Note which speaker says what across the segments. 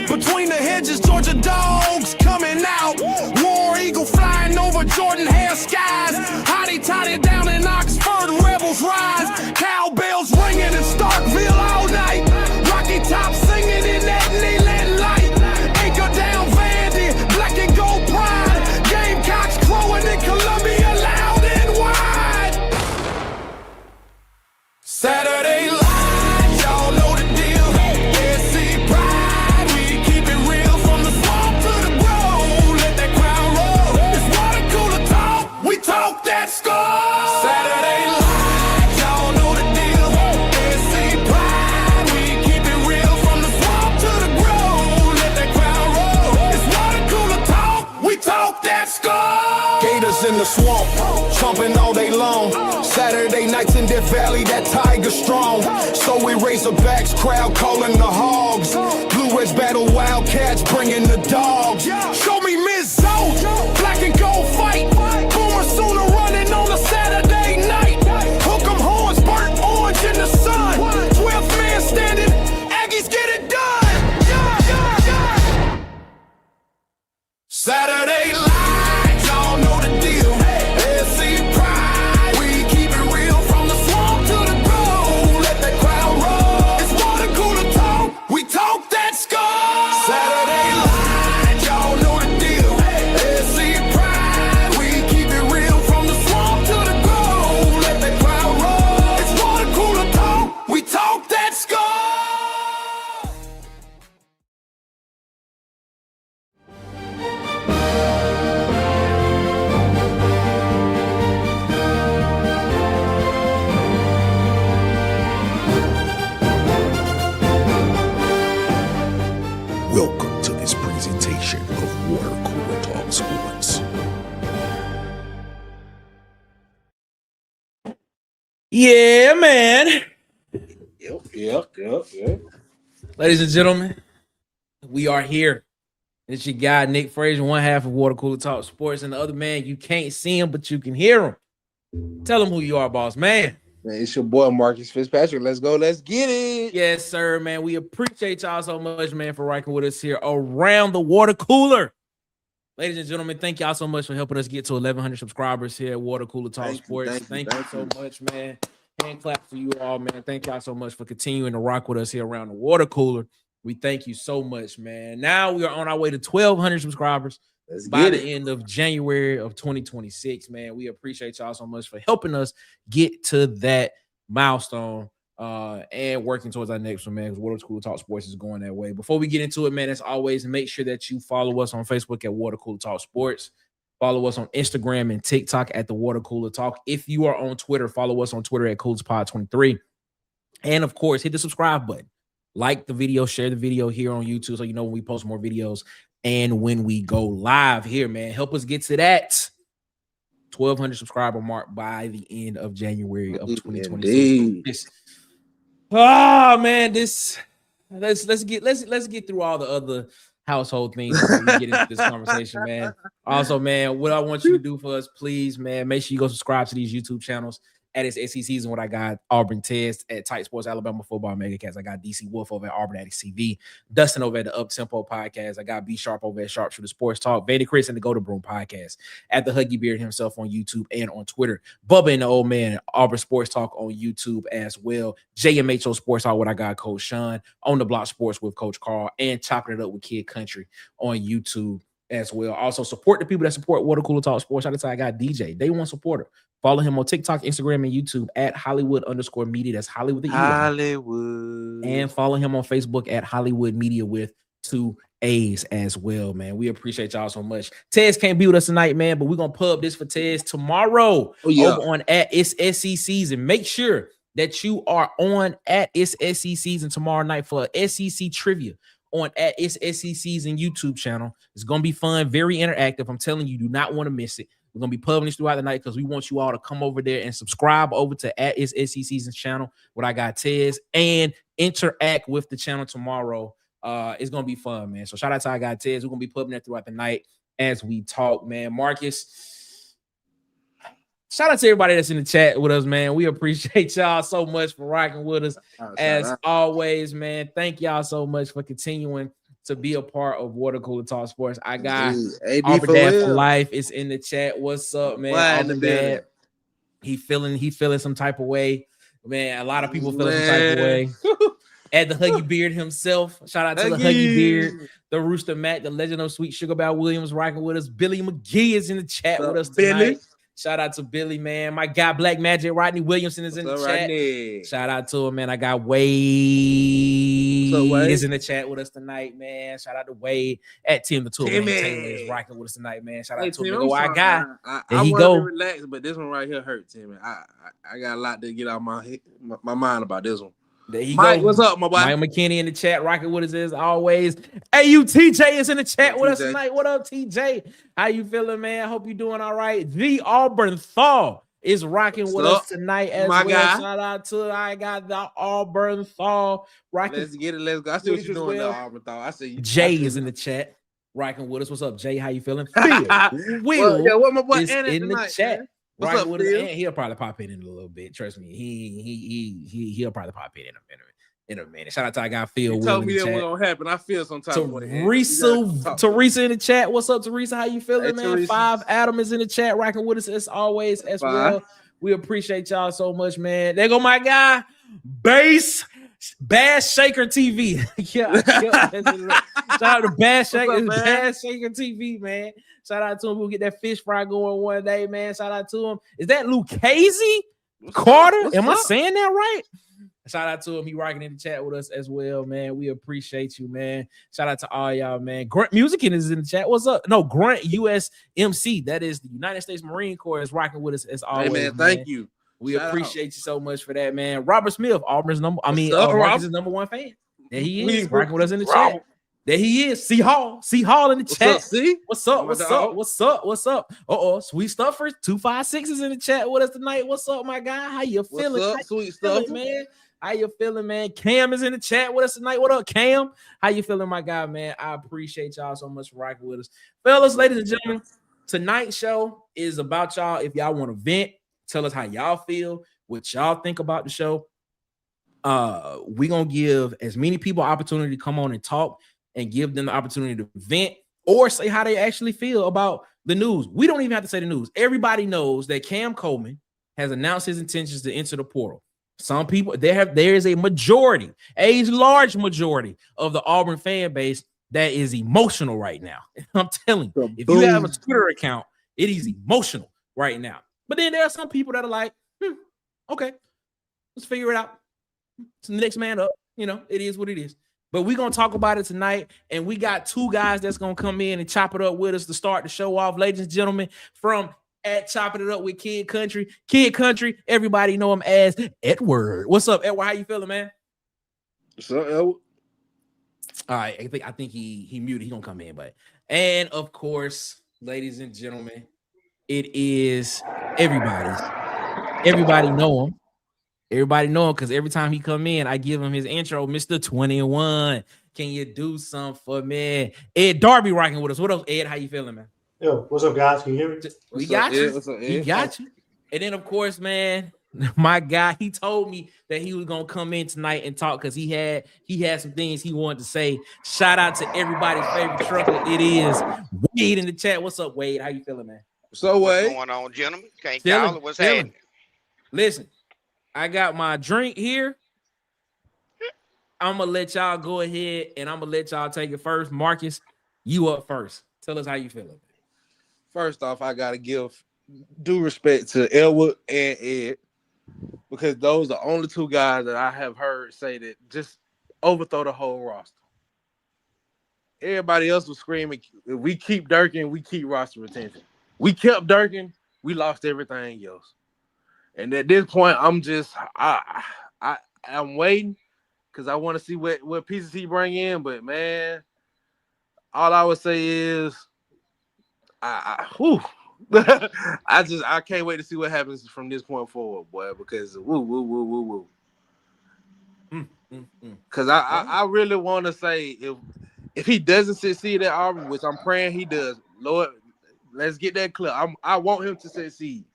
Speaker 1: Between the hedges, Georgia dogs coming out. War Eagle flying over Jordan hair skies. Hottie toddy down in Oxford, rebels rise. Cowbells ringing in Starkville all night. Rocky Top singing in that Neyland light. Anchor down Vandy, black and gold pride. Gamecocks crowing in Columbia loud and wide. Saturday light, y'all know the deal. Saturday light, y'all know the deal. SC pride, we keep it real from the swamp to the grove. Let that crowd roll. It's water cooler talk, we talk that score. Gators in the swamp, chomping all day long. Saturday nights in Death Valley, that tiger strong. So we Razorbacks, crowd calling the hogs. Blue Reds battle Wildcats, bringing the dogs. Show me Miss Zoe, black and gold fight. Boomer Sooner running on a Saturday night. Hook 'em horns, burnt orange in the sun. 12th man standing, Aggies get it done. Saturday light, y'all know the deal. SC pride, we keep it real from the swamp to the grove. Let that crowd roll. It's water cooler talk, we talk that score. Saturday light, y'all know the deal. SC pride, we keep it real from the swamp to the grove. Let that crowd roll. It's water cooler talk, we talk that score.
Speaker 2: Welcome to this presentation of Water Cooler Talk Sports.
Speaker 3: Yeah, man.
Speaker 4: Yep.
Speaker 3: Ladies and gentlemen, we are here. It's your guy, Nick Frazier, one half of Water Cooler Talk Sports, and the other man, you can't see him, but you can hear him. Tell him who you are, boss man.
Speaker 4: Man, it's your boy Marcus Fitzpatrick. Let's go. Let's get it.
Speaker 3: Yes, sir, man. We appreciate y'all so much, man, for rocking with us here around the water cooler. Ladies and gentlemen, thank y'all so much for helping us get to 1,100 subscribers here at Water Cooler Talk Sports. Thank you so much, man. Hand clap for you all, man. Thank y'all so much for continuing to rock with us here around the water cooler. We thank you so much, man. Now we are on our way to 1,200 subscribers by the end of January of 2026, man. We appreciate y'all so much for helping us get to that milestone and working towards our next one, man, because Water Cooler Talk Sports is going that way. Before we get into it, man, as always, make sure that you follow us on Facebook at Water Cooler Talk Sports. Follow us on Instagram and TikTok at the Water Cooler Talk. If you are on Twitter, follow us on Twitter at CoolersPod23. And, of course, hit the subscribe button. Like the video, share the video here on YouTube so you know when we post more videos and when we go live here, man. Help us get to that 1,200 subscriber mark by the end of January of 2026. Oh man, let's get through all the other household things before we get into this conversation, man. Also, man, what I want you to do for us, please, man, make sure you go subscribe to these YouTube channels. At its SEC season, what I got Auburn Test at Tight Sports Alabama Football Megacast. I got DC Wolf over at Auburn Addicts TV. Dustin over at the Up Tempo Podcast. I got B Sharp over at Sharpshooter Sports Talk. Vandy Chris and the Go to Broom Podcast. At the Huggy Beard himself on YouTube and on Twitter. Bubba and the Old Man at Auburn Sports Talk on YouTube as well. JMHO Sports Talk, what I got Coach Sean. On the Block Sports with Coach Carl. And Chopping It Up with Kid Country on YouTube as well. Also, support the people that support Water Cooler Talk Sports. Shout out to I got DJ, Day One supporter. Follow him on TikTok, Instagram, and YouTube at Hollywood_media. That's Hollywood. And follow him on Facebook at Hollywood Media with 2 A's as well, man. We appreciate y'all so much. Tez can't be with us tonight, man, but we're gonna pub this for Tez tomorrow over on at It's SC Season. Make sure that you are on at It's SC Season tomorrow night for SEC trivia on at It's SC Season YouTube channel. It's gonna be fun, very interactive. I'm telling you, do not want to miss it. We're gonna be published throughout the night because we want you all to come over there and subscribe over to at It's SC Season channel. What I got Tez and interact with the channel tomorrow. It's gonna be fun, man. So shout out to our guy Tez. We're gonna be putting that throughout the night as we talk, man. Marcus, shout out to everybody that's in the chat with us, man. We appreciate y'all so much for rocking with us as always, man. Thank y'all so much for continuing to be a part of Water Cooler Talk Sports. I got Auburn Dad for Life is in the chat. What's up, man? Auburn Dad, he feeling some type of way, man. A lot of people feeling some type of way. At the Huggy Beard himself. Shout out to the Huggy Beard, the Rooster Matt, the legend of Sweet Sugar Bow Williams rocking with us. Billy McGee is in the chat with us tonight. Billy? Shout out to Billy, man. My guy Black Magic Rodney Williamson is in the chat. Rodney? Shout out to him, man. I got Wade is in the chat with us tonight, man. Shout out to Wade at Tim the Tool. Taylor is rocking with us tonight, man. Shout out to him. Our guy. There he go.
Speaker 5: Relax, but this one right here hurt, Timmy. I got a lot to get out my mind about this one.
Speaker 3: There he
Speaker 5: Mike,
Speaker 3: go.
Speaker 5: what's up, my boy?
Speaker 3: Mike McKinney in the chat, rocking with us as always. Hey, TJ is in the chat with us tonight. What up, TJ? How you feeling, man? Hope you doing all right. The Auburn Thaw is rocking with us tonight as well. Guy. Shout out to I got the Auburn Thaw rocking.
Speaker 5: Let's get it. Let's go. I see what you're doing, the Auburn Thaw. I see you.
Speaker 3: Jay is in the chat, rocking with us. What's up, Jay? How you feeling? Will
Speaker 5: what my boy
Speaker 3: is in
Speaker 5: tonight,
Speaker 3: the chat.
Speaker 5: Man? What's up,
Speaker 3: with him, he'll probably pop in a little bit. Trust me, he'll probably pop in a minute. Shout out to our guy Phil.
Speaker 5: He told me that was gonna happen. I feel some type of way.
Speaker 3: Teresa in the chat. What's up, Teresa? How you feeling, man?
Speaker 5: Teresa.
Speaker 3: 5 Adam is in the chat, rocking with us as always as well. We appreciate y'all so much, man. There go my guy, Bass Shaker TV. Shout out to Bass Shaker TV, man. Shout out to him. We'll get that fish fry going one day, man. Shout out to him. Is that Lucchese Carter? Am I saying that right? Shout out to him. He rocking in the chat with us as well, man. We appreciate you, man. Shout out to all y'all, man. Grunt Musickin is in the chat. What's up? No, Grunt USMC. That is the United States Marine Corps is rocking with us as always.
Speaker 5: Hey, man, thank you.
Speaker 3: We appreciate you so much for that, man. Robert Smith, Marcus' number one fan. There he is, rocking with us in the chat. There he is. C Hall in the chat. What's up? Sweet Stuffer 256 is in the chat with us tonight. What's up, my guy? How you feeling?
Speaker 5: What's up, Sweet Stuffer,
Speaker 3: man? How you feeling, man? Cam is in the chat with us tonight. What up, Cam? How you feeling, my guy, man? I appreciate y'all so much for rocking with us. Fellas, ladies and gentlemen, tonight's show is about y'all. If y'all want to vent, tell us how y'all feel, what y'all think about the show. We're going to give as many people opportunity to come on and talk and give them the opportunity to vent or say how they actually feel about the news. We don't even have to say the news. Everybody knows that Cam Coleman has announced his intentions to enter the portal. Some people, there is a large majority of the Auburn fan base that is emotional right now. I'm telling you, if you have a Twitter account, it is emotional right now. But then there are some people that are like, okay, let's figure it out. It's the next man up. It is what it is. But we're going to talk about it tonight, and we got 2 guys that's going to come in and chop it up with us to start the show off. Ladies and gentlemen, from at Chopping It Up with Kid Country, everybody know him as Edward. What's up, Edward? How you feeling, man?
Speaker 5: What's up, Edward?
Speaker 3: All right, I think he muted. He gonna come in, and of course, ladies and gentlemen, it is everybody's. Everybody know him. Everybody know him because every time he come in, I give him his intro, Mr. 21. Can you do something for me? Ed Darby rocking with us. What up, Ed? How you feeling, man?
Speaker 6: Yo, what's up, guys? Can you hear me?
Speaker 3: We got you. What's up, Ed? We got you. And then, of course, man, my guy, he told me that he was gonna come in tonight and talk because he had some things he wanted to say. Shout out to everybody's favorite trucker. It is Wade in the chat. What's up, Wade? How you feeling, man?
Speaker 5: So, Wade,
Speaker 7: what's going on, gentlemen? Can't call it. What's happening?
Speaker 3: Listen, I got my drink here. I'm gonna let y'all go ahead and I'm gonna let y'all take it first. Marcus, you up first. Tell us how you feeling.
Speaker 5: First off, I gotta give due respect to Elwood and Ed because those are the only 2 guys that I have heard say that just overthrow the whole roster. everybody else was screaming, if we keep Durkin, we keep roster retention. We kept Durkin, we lost everything else. And at this point, I'm waiting because I want to see what pieces he bring in. But man, all I would say is whew. I can't wait to see what happens from this point forward, boy, because woo. Because I really want to say if he doesn't succeed at Auburn, which I'm praying he does, Lord, let's get that clear. I want him to succeed.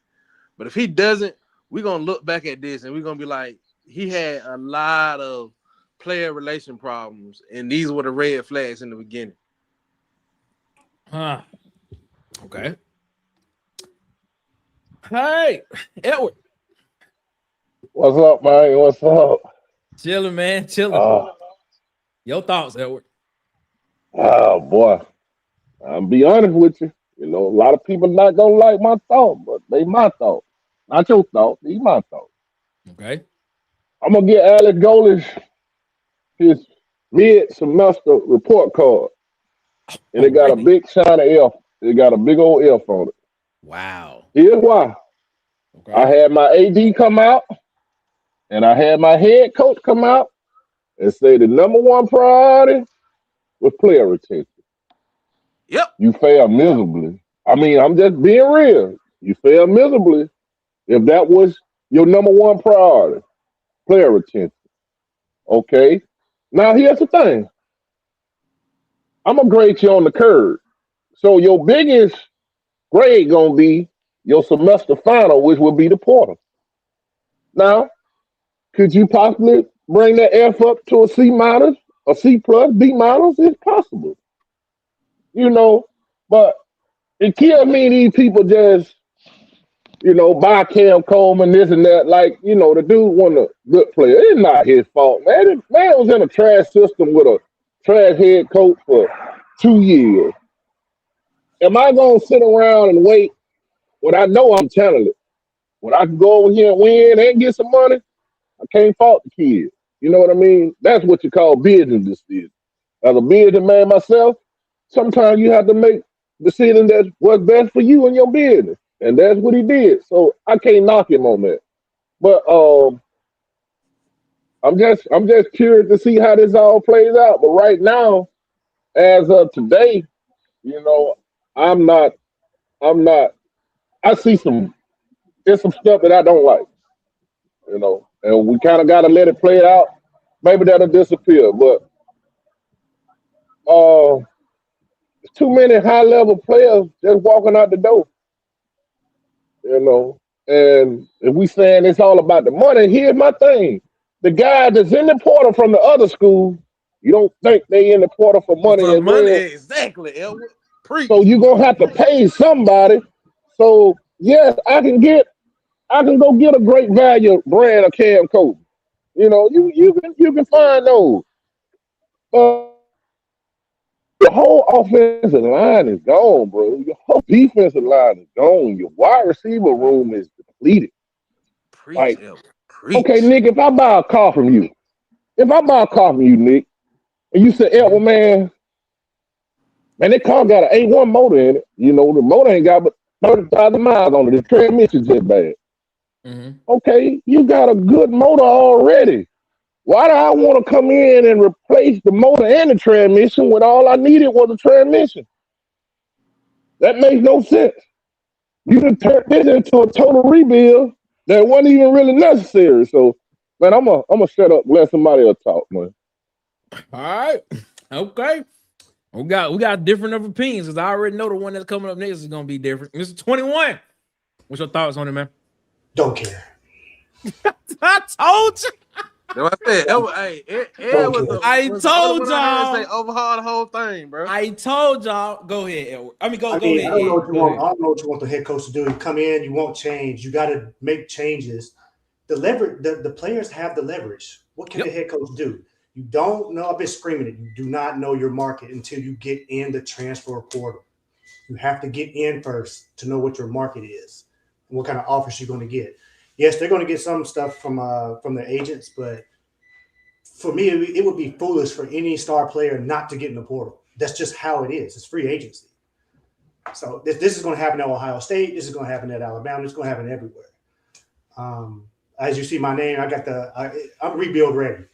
Speaker 5: But if he doesn't, we're going to look back at this and we're going to be like, he had a lot of player relation problems, and these were the red flags in the beginning.
Speaker 3: Okay. Hey, Edward.
Speaker 8: What's up, man? What's up?
Speaker 3: Chilling, man. Chilling. Your thoughts, Edward?
Speaker 8: Oh, boy. I'll be honest with you. You know, a lot of people not going to like my thought, but they my thought. Not your thought. They my thought.
Speaker 3: Okay.
Speaker 8: I'm going to get Alex Golish his mid-semester report card. And it got a big shiny F. It got a big old F on it.
Speaker 3: Wow.
Speaker 8: Here's why. Okay. I had my AD come out, and I had my head coach come out and say the number one priority was player retention.
Speaker 5: Yep.
Speaker 8: You failed miserably. I mean, I'm just being real. You failed miserably if that was your number one priority, player retention. Okay. Now, here's the thing. I'm going to grade you on the curve. So your biggest grade going to be your semester final, which will be the portal. Now, could you possibly bring that F up to a C minus, a C plus, B minus? It's possible. You know, but it kills me these people just, you know, buy Cam Coleman, this and that. Like, you know, the dude won a good player. It's not his fault, man. Man was in a trash system with a trash head coach for 2 years. Am I going to sit around and wait when I know I'm talented? When I can go over here and win and get some money, I can't fault the kid. You know what I mean? That's what you call business decisions. As a business man myself, sometimes you have to make decisions that's what's best for you and your business. And that's what he did. So I can't knock him on that. But I'm just curious to see how this all plays out. But right now, as of today, you know, I see there's some stuff that I don't like, you know, and we kind of got to let it play out. Maybe that'll disappear, but too many high-level players just walking out the door, you know, and if we saying it's all about the money, here's my thing. The guy that's in the portal from the other school, you don't think they in the portal for money as well.
Speaker 5: Exactly, Elwood.
Speaker 8: So you're going to have to pay somebody. So, yes, I can go get a great value brand of Cam Coleman. You know, you can find those. The whole offensive line is gone, bro. Your whole defensive line is gone. Your wide receiver room is depleted.
Speaker 5: Preach.
Speaker 8: Okay, Nick, if I buy a car from you, Nick, and you say, Elwood, man, that car got an A1 motor in it. You know, the motor ain't got but 30,000 miles on it. The transmission's just bad. Mm-hmm. Okay, you got a good motor already. Why do I want to come in and replace the motor and the transmission when all I needed was a transmission? That makes no sense. You can turn this into a total rebuild that wasn't even really necessary. So, man, I'm gonna shut up, let somebody else talk, man.
Speaker 3: All right, okay. We got different of opinions because I already know the one that's coming up next is gonna be different. Mr. 21, what's your thoughts on it, man?
Speaker 6: Don't care.
Speaker 3: I told you.
Speaker 5: I told y'all. Say overhaul the whole thing, bro.
Speaker 3: I told y'all. Go ahead, Edward. Go ahead.
Speaker 6: I don't know what you want the head coach to do. You come in, you won't change. You got to make changes. The players have the leverage. What can the head coach do? You don't know. I've been screaming it. You do not know your market until you get in the transfer portal. You have to get in first to know what your market is and what kind of offers you're going to get. Yes, they're going to get some stuff from the agents, but for me, it would be foolish for any star player not to get in the portal. That's just how it is. It's free agency. So this is going to happen at Ohio State. This is going to happen at Alabama. It's going to happen everywhere. As you see my name, I'm rebuild ready.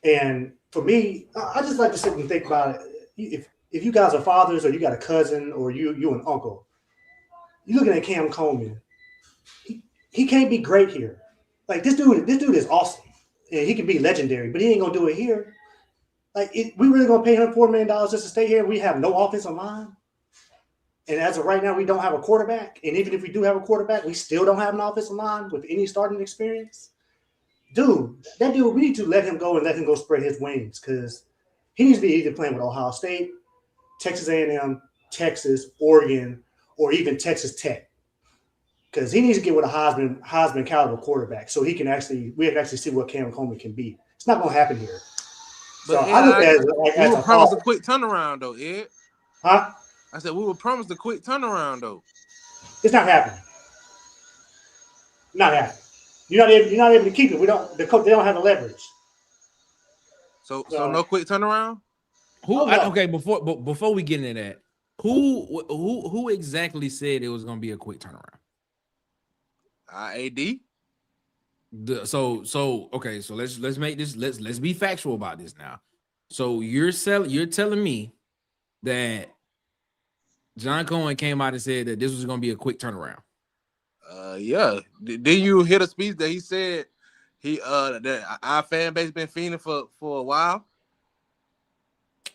Speaker 6: And for me, I just like to sit and think about it. If you guys are fathers or you got a cousin or you an uncle, you're looking at Cam Coleman. He can't be great here. Like this dude is awesome. And he can be legendary, but he ain't gonna do it here. Like we really gonna pay him $4 million just to stay here? We have no offensive line. And as of right now, we don't have a quarterback. And even if we do have a quarterback, we still don't have an offensive line with any starting experience. Dude, we need to let him go and let him go spread his wings because he needs to be either playing with Ohio State, Texas A&M, Texas, Oregon, or even Texas Tech. Because he needs to get with a Heisman caliber quarterback so we can actually see what Cam Coleman can be. It's not going to happen here.
Speaker 5: But
Speaker 6: so I look at it
Speaker 5: we were promised a quick turnaround, though, Ed.
Speaker 6: Huh?
Speaker 5: I said we were promised a quick turnaround, though.
Speaker 6: It's not happening. Not happening. You're not able to keep it. They don't have the leverage.
Speaker 5: So no quick turnaround.
Speaker 3: Okay, before we get into that, who exactly said it was going to be a quick turnaround?
Speaker 5: AD.
Speaker 3: Okay, so let's make this let's be factual about this now. So you're telling me that John Cohen came out and said that this was going to be a quick turnaround.
Speaker 5: Yeah. Did you hear the speech that he said that our fan base been fiending for a while?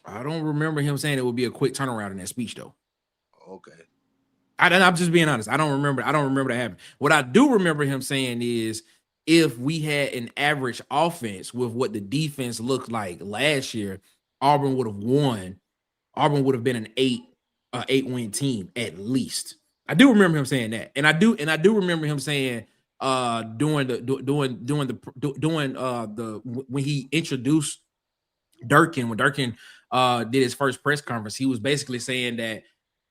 Speaker 3: I don't remember him saying it would be a quick turnaround in that speech though.
Speaker 5: Okay.
Speaker 3: I'm just being honest. I don't remember that happening. What I do remember him saying is if we had an average offense with what the defense looked like last year, Auburn would have won. Auburn would have been an 8-win team at least. I do remember him saying that, and I do remember him saying when he introduced Durkin, when Durkin did his first press conference, he was basically saying that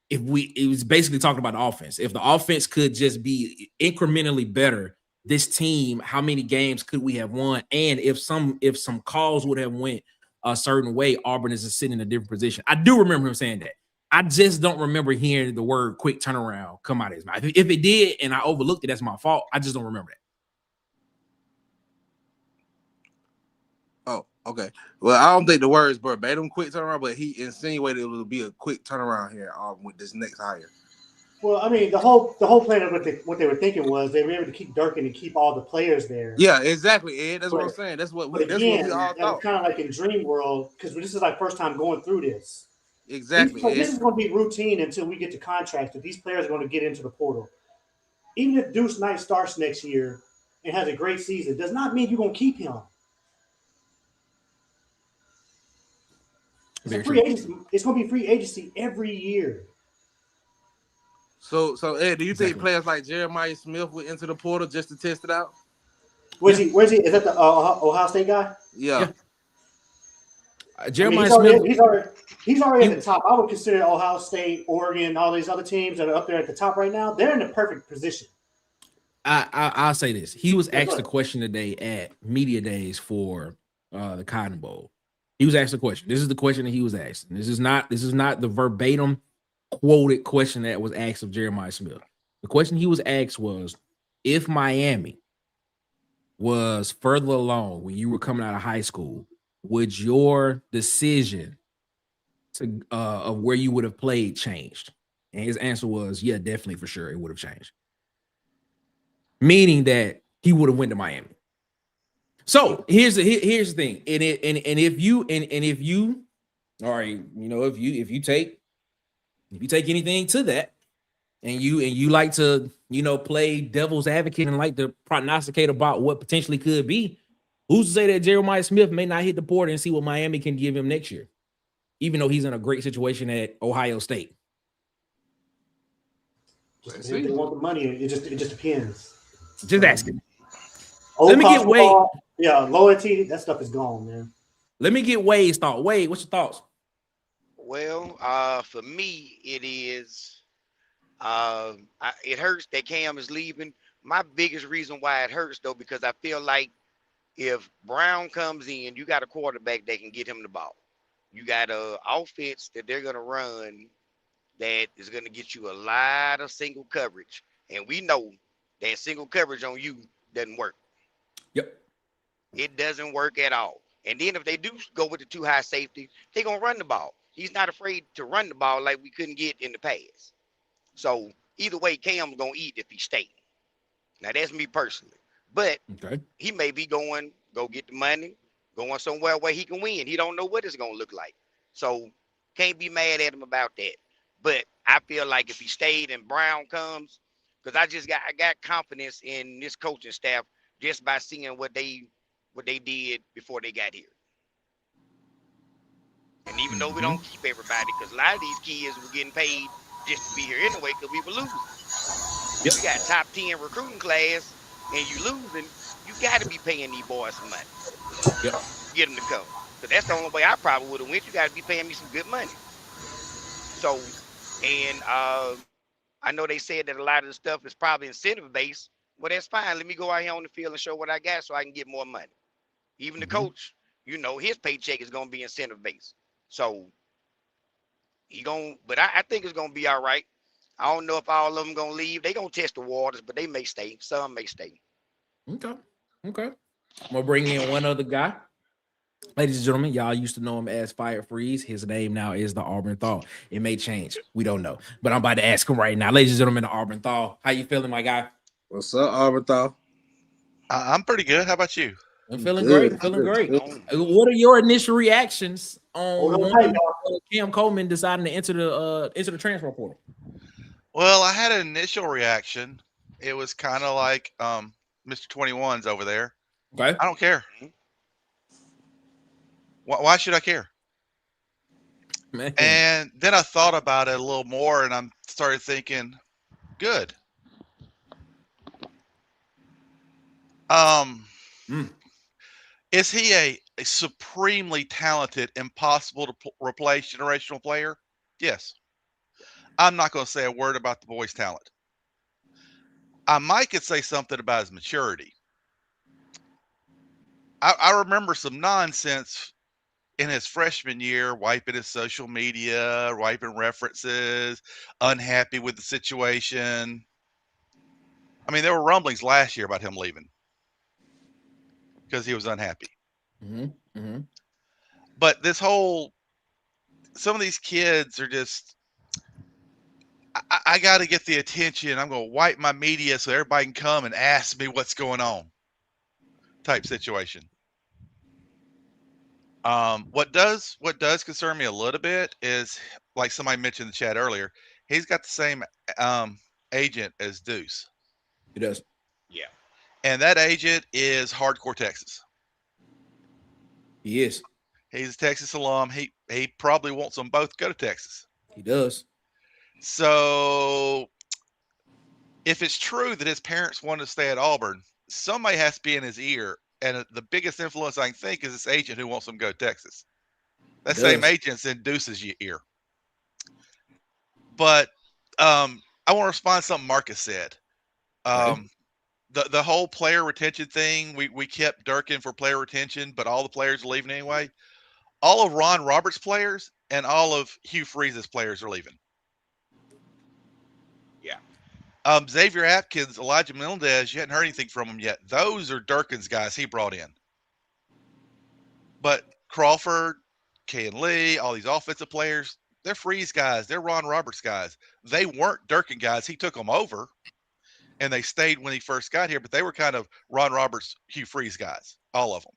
Speaker 3: it was basically talking about the offense. If the offense could just be incrementally better, this team, how many games could we have won? And if some calls would have went a certain way, Auburn is sitting in a different position. I do remember him saying that. I just don't remember hearing the word quick turnaround come out of his mouth. If it did and I overlooked it, that's my fault. I just don't remember
Speaker 5: that. Oh, okay. Well, I don't think the word is verbatim quick turnaround, but he insinuated it would be a quick turnaround here with this next hire.
Speaker 6: Well, I mean, the whole plan of what they were thinking was they were able to keep Durkin and keep all the players there.
Speaker 5: Yeah, exactly, Ed. That's what I'm saying. That's what we all thought.
Speaker 6: Kind of like in Dream World, because this is our first time going through this.
Speaker 5: Exactly.
Speaker 6: This is going to be routine until we get to contracts. That these players are going to get into the portal. Even if Deuce Knight starts next year and has a great season, does not mean you're going to keep him. It's free agency. It's going to be free agency every year.
Speaker 5: So Ed, do you think players like Jeremiah Smith would enter the portal just to test it out?
Speaker 6: Where's he? Is that the Ohio State guy?
Speaker 5: Yeah.
Speaker 3: Jeremiah Smith.
Speaker 6: He's already at the top. I would consider Ohio State, Oregon, all these other teams that are up there at the top right now. They're in the perfect position.
Speaker 3: I'll say this. He was asked a question today at media days for the Cotton Bowl. He was asked a question. This is the question that he was asked. This is not the verbatim quoted question that was asked of Jeremiah Smith. The question he was asked was, if Miami was further along when you were coming out of high school, would your decision to of where you would have played changed? And his answer was, yeah, definitely, for sure, it would have changed. Meaning that he would have went to Miami. So here's the thing, and if you, all right, you know, if you take anything to that, and you like to, you know, play devil's advocate and like to prognosticate about what potentially could be, who's to say that Jeremiah Smith may not hit the portal and see what Miami can give him next year, even though he's in a great situation at Ohio State?
Speaker 6: If they want the money, it just depends.
Speaker 3: Just asking. Let me get Wade.
Speaker 6: Yeah, loyalty, that stuff is gone, man.
Speaker 3: Let me get Wade's thought. Wade, what's your thoughts?
Speaker 7: Well, for me, it is. It hurts that Cam is leaving. My biggest reason why it hurts, though, because I feel like if Brown comes in, you got a quarterback that can get him the ball. You got a offense that they're gonna run that is gonna get you a lot of single coverage, and we know that single coverage on you doesn't work.
Speaker 3: Yep.
Speaker 7: It doesn't work at all. And then if they do go with the too high safety, they're gonna run the ball. He's not afraid to run the ball like we couldn't get in the past. So either way, Cam's gonna eat if he stays. Now that's me personally. But
Speaker 3: Okay.
Speaker 7: he may be going, go get the money, going somewhere where he can win. He don't know what it's gonna look like. So can't be mad at him about that. But I feel like if he stayed and Brown comes, because I got confidence in this coaching staff just by seeing what they did before they got here. And even though we don't keep everybody, because a lot of these kids were getting paid just to be here anyway, because we were losing.
Speaker 3: Yep.
Speaker 7: You got top 10 recruiting class and you losing, you got to be paying these boys some money.
Speaker 3: Yep.
Speaker 7: Get them to come. Because that's the only way I probably would have went. You got to be paying me some good money. So, and I know they said that a lot of the stuff is probably incentive based. Well, that's fine. Let me go out here on the field and show what I got so I can get more money. Even the coach, you know, his paycheck is going to be incentive based. So but I think it's going to be all right. I don't know if all of them going to leave. They going to test the waters, but they may stay. Some may stay.
Speaker 3: Okay. Okay. I'm gonna bring in one other guy. Ladies and gentlemen, y'all used to know him as Fire Freeze. His name now is the Auburn Thaw. It may change. We don't know. But I'm about to ask him right now. Ladies and gentlemen, the Auburn Thaw. How you feeling, my guy?
Speaker 4: What's up, Arbitha?
Speaker 9: I'm pretty good. How about you?
Speaker 3: I'm feeling
Speaker 4: Good,
Speaker 3: great. Feeling
Speaker 4: good,
Speaker 3: great.
Speaker 4: good.
Speaker 3: What are your initial reactions
Speaker 6: Hold
Speaker 3: on
Speaker 6: on
Speaker 3: one,
Speaker 6: tight, y'all.
Speaker 3: Cam Coleman deciding to enter the transfer portal?
Speaker 9: Well, I had an initial reaction. It was kind of like Mr. 21's over there.
Speaker 3: Okay.
Speaker 9: I don't care. Why should I care?
Speaker 3: Man.
Speaker 9: And then I thought about it a little more, and I started thinking, good. Is he a supremely talented, impossible to replace generational player? Yes. I'm not going to say a word about the boy's talent. I might could say something about his maturity. I remember some nonsense in his freshman year, wiping his social media, wiping references, unhappy with the situation. I mean, there were rumblings last year about him leaving because he was unhappy. But some of these kids are just, I got to get the attention. I'm going to wipe my media so everybody can come and ask me what's going on type situation. What does concern me a little bit is, like somebody mentioned in the chat earlier, he's got the same agent as Deuce.
Speaker 3: He does.
Speaker 7: Yeah.
Speaker 9: And that agent is hardcore Texas.
Speaker 3: He is.
Speaker 9: He's a Texas alum. He probably wants them both to go to Texas.
Speaker 3: He does.
Speaker 9: So if it's true that his parents want to stay at Auburn, somebody has to be in his ear. And the biggest influence I can think is this agent who wants him to go to Texas. That same agent's in Deuce's ear. But I want to respond to something Marcus said. The whole player retention thing, we kept dirking for player retention, but all the players are leaving anyway. All of Ron Roberts' players and all of Hugh Freeze's players are leaving.
Speaker 7: Yeah.
Speaker 9: Xavier Atkins, Elijah Melendez, you hadn't heard anything from them yet. Those are Durkin's guys he brought in. But Crawford, Ken Lee, all these offensive players, they're Freeze guys. They're Ron Roberts guys. They weren't Durkin guys. He took them over, and they stayed when he first got here, but they were kind of Ron Roberts, Hugh Freeze guys, all of them.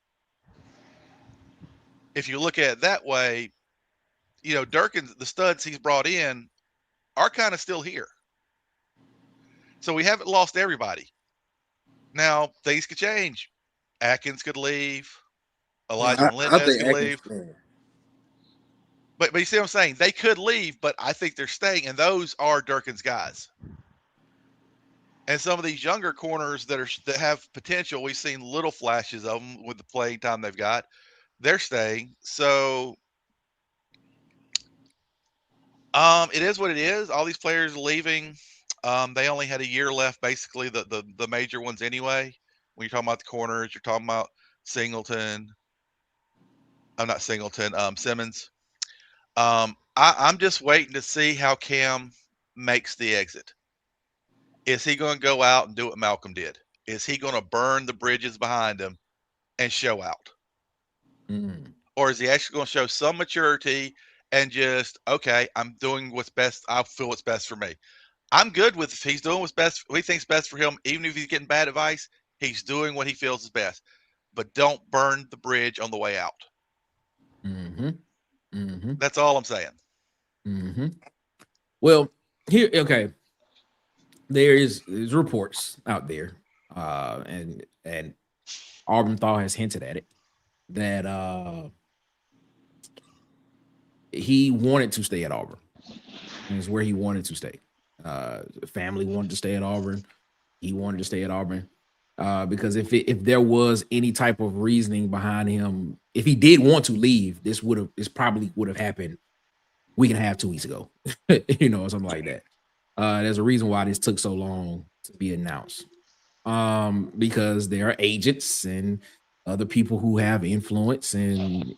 Speaker 9: If you look at it that way, you know, Durkin, the studs he's brought in are kind of still here. So we haven't lost everybody. Now, things could change. Atkins could leave. Elijah Melendez could leave. But you see what I'm saying? They could leave, but I think they're staying, and those are Durkin's guys. And some of these younger corners that have potential, we've seen little flashes of them with the playing time they've got. They're staying. So it is what it is. All these players are leaving. They only had a year left, basically, the major ones anyway. When you're talking about the corners, you're talking about Singleton. I'm not Singleton, Simmons. I'm just waiting to see how Cam makes the exit. Is he going to go out and do what Malcolm did? Is he going to burn the bridges behind him and show out? Or is he actually going to show some maturity and just, okay, I'm doing what's best. I feel what's best for me. I'm good with if he's doing what's best, what he thinks best for him, even if he's getting bad advice, he's doing what he feels is best. But don't burn the bridge on the way out. That's all I'm saying.
Speaker 3: Well, here, okay. There's reports out there, and Auburn Thaw has hinted at it, that he wanted to stay at Auburn. And it's where he wanted to stay. Family wanted to stay at Auburn. He wanted to stay at Auburn. Because if there was any type of reasoning behind him, if he did want to leave, this probably would have happened week and a half, 2 weeks ago, or something like that. There's a reason why this took so long to be announced. Because there are agents and other people who have influence and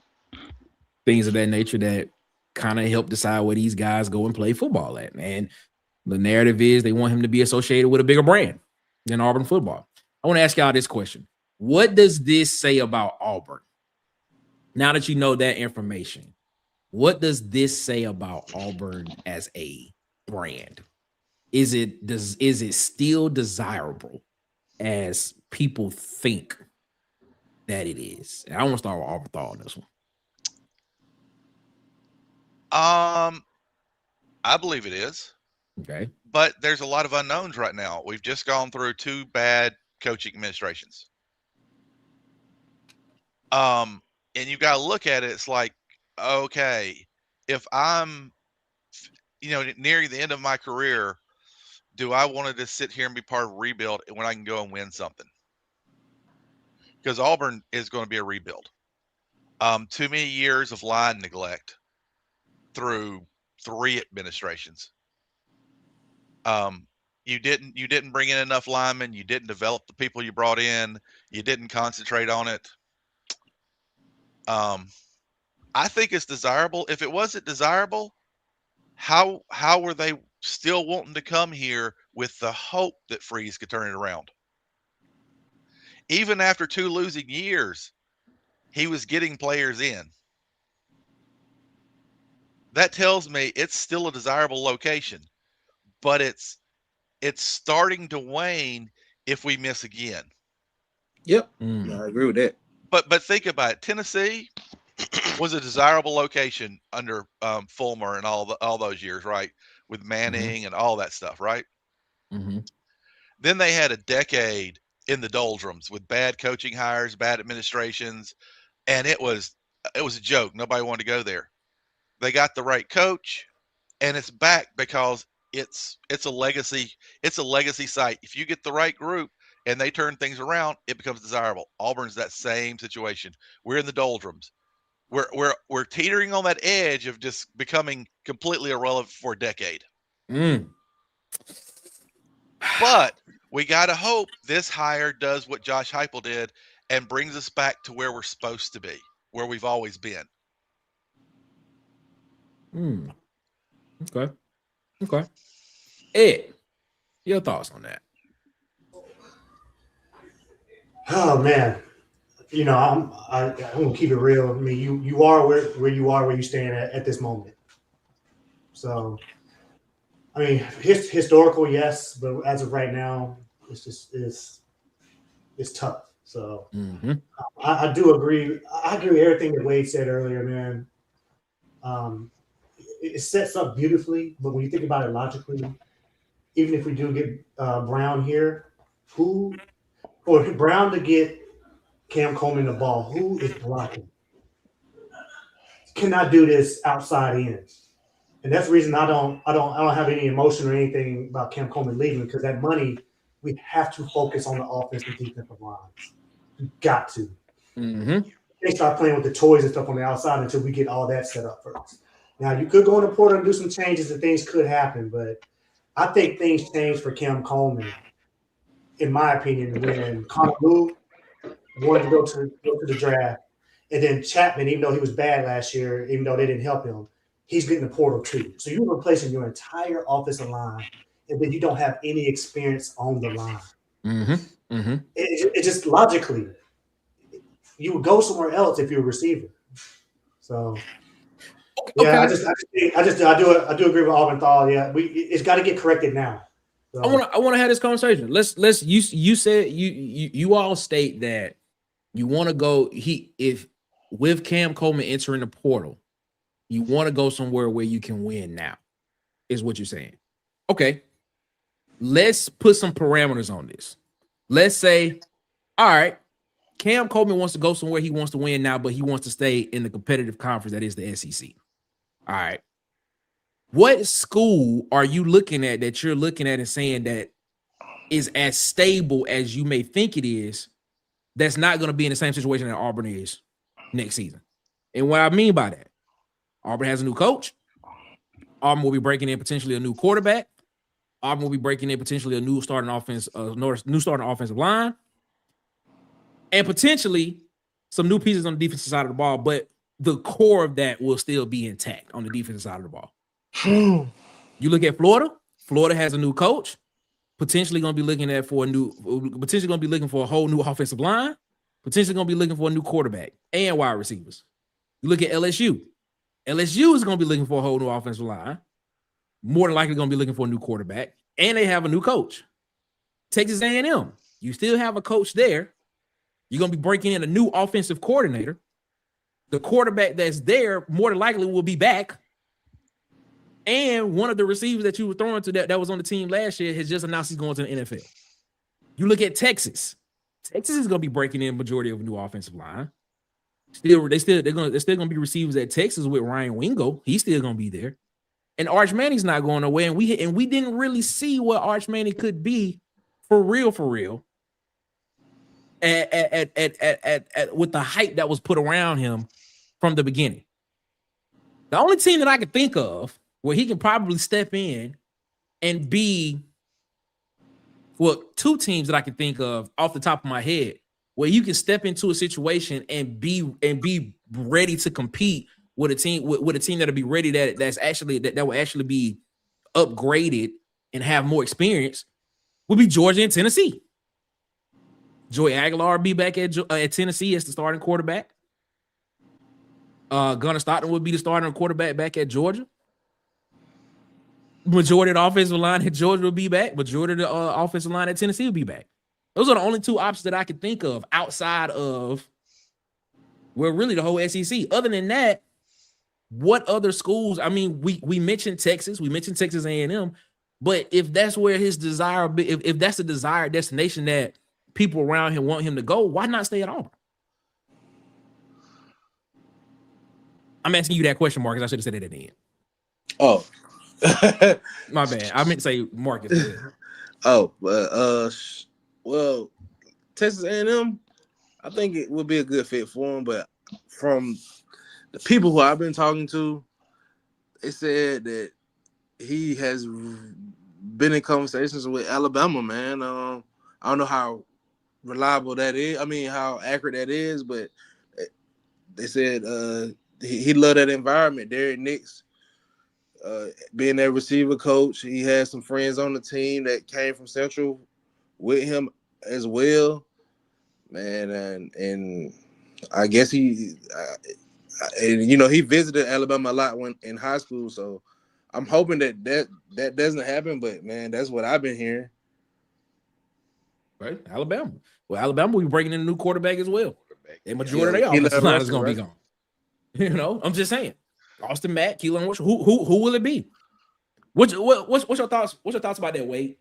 Speaker 3: things of that nature that kind of help decide where these guys go and play football at. And the narrative is they want him to be associated with a bigger brand than Auburn football. I want to ask y'all this question. What does this say about Auburn? Now that you know that information, what does this say about Auburn as a brand? Is it still desirable as people think that it is? And I want to start with Auburn Thaw on this one.
Speaker 9: I believe it is.
Speaker 3: Okay.
Speaker 9: But there's a lot of unknowns right now. We've just gone through 2 bad coaching administrations. And you got to look at it. It's like, okay, if I'm, nearing the end of my career, do I want to sit here and be part of a rebuild when I can go and win something? Because Auburn is going to be a rebuild. Too many years of line neglect through 3 administrations. You didn't bring in enough linemen. You didn't develop the people you brought in. You didn't concentrate on it. I think it's desirable. If it wasn't desirable, how were they still wanting to come here with the hope that Freeze could turn it around? Even after 2 losing years, he was getting players in. That tells me it's still a desirable location, but it's starting to wane if we miss again.
Speaker 4: Yep, I agree with that.
Speaker 9: But think about it. Tennessee was a desirable location under Fulmer and all those years, right? With Manning and all that stuff, right? Then they had a decade in the doldrums with bad coaching hires, bad administrations, and it was a joke. Nobody wanted to go there. They got the right coach, and it's back because it's a legacy site. If you get the right group and they turn things around, it becomes desirable. Auburn's that same situation. We're in the doldrums. We're teetering on that edge of just becoming completely irrelevant for a decade. But we got to hope this hire does what Josh Heupel did and brings us back to where we're supposed to be, where we've always been.
Speaker 3: Okay. Ed, your thoughts on that?
Speaker 6: Oh man, I'm gonna keep it real. I mean, you are where you are, where you stand at this moment. So, I mean, historical, yes, but as of right now, it's tough. So, I do agree. I agree with everything that Wade said earlier, man. It sets up beautifully, but when you think about it logically, even if we do get Brown here, for Brown to get Cam Coleman the ball, who is blocking? Cannot do this outside in, and that's the reason I don't have any emotion or anything about Cam Coleman leaving, because that money, we have to focus on the offensive defensive lines. We got to. They start playing with the toys and stuff on the outside until we get all that set up first. Now, you could go into Portal and do some changes and things could happen, but I think things changed for Cam Coleman, in my opinion, when Connor Lou wanted to go to the draft. And then Chapman, even though he was bad last year, even though they didn't help him, he's getting the portal too. So you're replacing your entire offensive line, and then you don't have any experience on the line.
Speaker 3: Mm-hmm. Mm-hmm.
Speaker 6: It just logically, you would go somewhere else if you're a receiver. So yeah,
Speaker 3: Okay.
Speaker 6: I do agree with Auburn thought. Yeah, it's got to get corrected now. So,
Speaker 3: I want to have this conversation. Let's you said you all state that you want to go if with Cam Coleman entering the portal, you want to go somewhere where you can win now, is what you're saying. Okay. Let's put some parameters on this. Let's say, all right, Cam Coleman wants to go somewhere he wants to win now, but he wants to stay in the competitive conference that is the SEC. All right. What school are you looking at that you're looking at and saying that is as stable as you may think it is, that's not going to be in the same situation that Auburn is next season? And what I mean by that, Auburn has a new coach. Auburn will be breaking in potentially a new quarterback. Auburn will be breaking in potentially a new starting offensive line, and potentially some new pieces on the defensive side of the ball. But the core of that will still be intact on the defensive side of the ball. You look at Florida. Florida has a new coach. Potentially going to be looking for a whole new offensive line. Potentially going to be looking for a new quarterback and wide receivers. You look at LSU. LSU is going to be looking for a whole new offensive line. More than likely going to be looking for a new quarterback, and they have a new coach. Texas A&M, you still have a coach there. You're going to be breaking in a new offensive coordinator. The quarterback that's there more than likely will be back. And one of the receivers that you were throwing to that was on the team last year has just announced he's going to the NFL. You look at Texas. Texas is going to be breaking in majority of a new offensive line. They're still going to be receivers at Texas with Ryan Wingo. He's still going to be there. And Arch Manning's not going away. And we didn't really see what Arch Manning could be for real. With the hype that was put around him from the beginning. The only team that I could think of where he can probably step in and be, well, two teams that I can think of off the top of my head, where you can step into a situation and be ready to compete with a team that'll be ready that will actually be upgraded and have more experience, would be Georgia and Tennessee. Joey Aguilar will be back at Tennessee as the starting quarterback. Gunnar Stockton would be the starting quarterback back at Georgia. Majority of the offensive line at Georgia will be back. Majority of the offensive line at Tennessee will be back. Those are the only two options that I could think of outside of, well, really the whole SEC. Other than that, what other schools? I mean, we mentioned Texas. We mentioned Texas A&M. But if that's where his desire, if that's the desired destination that people around him want him to go, why not stay at Auburn? I'm asking you that question, Marcus. I should have said it at the end.
Speaker 5: Oh.
Speaker 3: My bad. I meant to say Marcus.
Speaker 5: Oh, well, Texas A&M, I think it would be a good fit for him. But from the people who I've been talking to, they said that he has been in conversations with Alabama, man. I don't know how reliable that is. I mean, how accurate that is, but they said he loved that environment. Derek Nix, being their receiver coach, he had some friends on the team that came from Central with him as well, man. And I guess he visited Alabama a lot when in high school, so I'm hoping that doesn't happen. But man, that's what I've been hearing. Right,
Speaker 3: Alabama. Well, Alabama will be breaking in a new quarterback as well. A majority of their offensive line is going to be gone. You know, I'm just saying. Austin Mack, Keelan Rush, who will it be? What's your thoughts? What's your thoughts about that, Wade?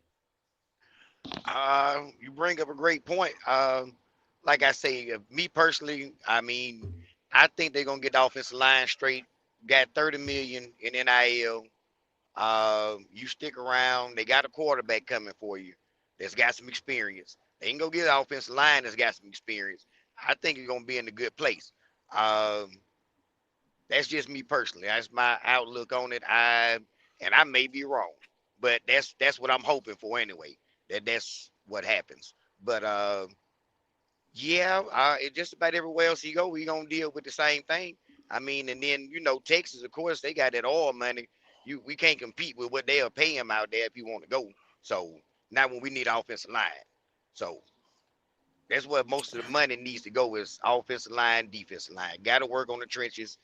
Speaker 7: You bring up a great point. Like I say, me personally, I mean, I think they're gonna get the offensive line straight. Got $30 million in NIL. You stick around. They got a quarterback coming for you that's got some experience. They ain't gonna get an offensive line that's got some experience. I think you're gonna be in a good place. That's just me personally. That's my outlook on it. I may be wrong, but that's what I'm hoping for anyway. That's what happens. But it just about everywhere else you go, we gonna deal with the same thing. I mean, and then Texas, of course, they got that oil money. We can't compete with what they'll pay him out there if you want to go. So now when we need offensive line, so that's where most of the money needs to go is offensive line, defensive line. Got to work on the trenches.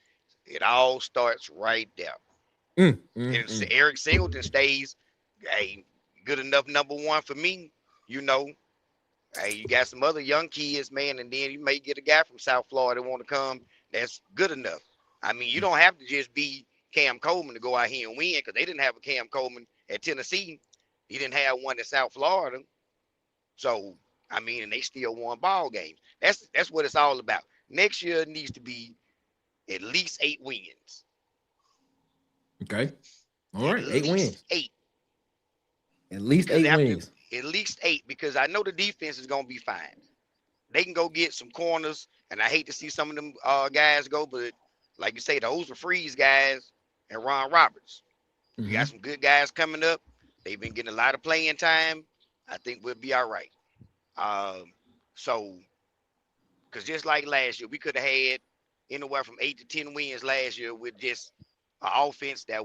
Speaker 7: It all starts right there. And Eric Singleton stays, hey, good enough number one for me. Hey, you got some other young kids, man, and then you may get a guy from South Florida that want to come. That's good enough. I mean, you don't have to just be Cam Coleman to go out here and win, because they didn't have a Cam Coleman at Tennessee. He didn't have one in South Florida. So, I mean, and they still won ball games. That's what it's all about. Next year needs to be at least 8 wins.
Speaker 3: Okay. All right. 8 wins.
Speaker 7: 8.
Speaker 3: At least 8 wins.
Speaker 7: At least 8, because I know the defense is going to be fine. They can go get some corners, and I hate to see some of them guys go, but like you say, those are Freeze guys and Ron Roberts. You got some good guys coming up. They've been getting a lot of playing time. I think we'll be all right. So, because just like last year, we could have had anywhere from 8 to 10 wins last year with just an offense that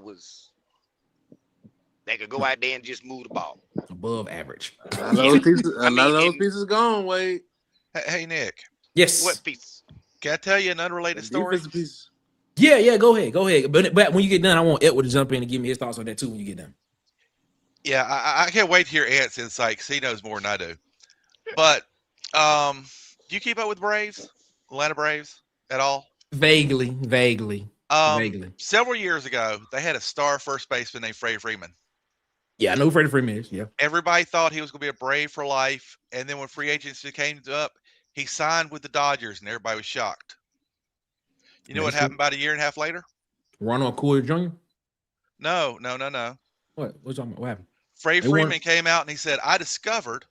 Speaker 7: could go out there and just move the ball.
Speaker 3: Above average.
Speaker 5: A lot of those pieces gone, Wade.
Speaker 9: Hey, Nick.
Speaker 3: Yes.
Speaker 7: What pieces?
Speaker 9: Can I tell you an unrelated story?
Speaker 3: Yeah, go ahead. But when you get done, I want Edward to jump in and give me his thoughts on that too when you get done.
Speaker 9: Yeah, I can't wait to hear Ant's insight because he knows more than I do. But do you keep up with Braves, Atlanta Braves, at all?
Speaker 3: Vaguely.
Speaker 9: Several years ago, they had a star first baseman named Freddie Freeman.
Speaker 3: Yeah, I know Freddie Freeman is. Yeah.
Speaker 9: Everybody thought he was going to be a Brave for life, and then when free agency came up, he signed with the Dodgers, and everybody was shocked. You know what happened about a year and a half later?
Speaker 3: Ronald Acuña Jr.?
Speaker 9: No.
Speaker 3: What? What's on? What happened?
Speaker 9: Freddie Freeman came out and he said, I discovered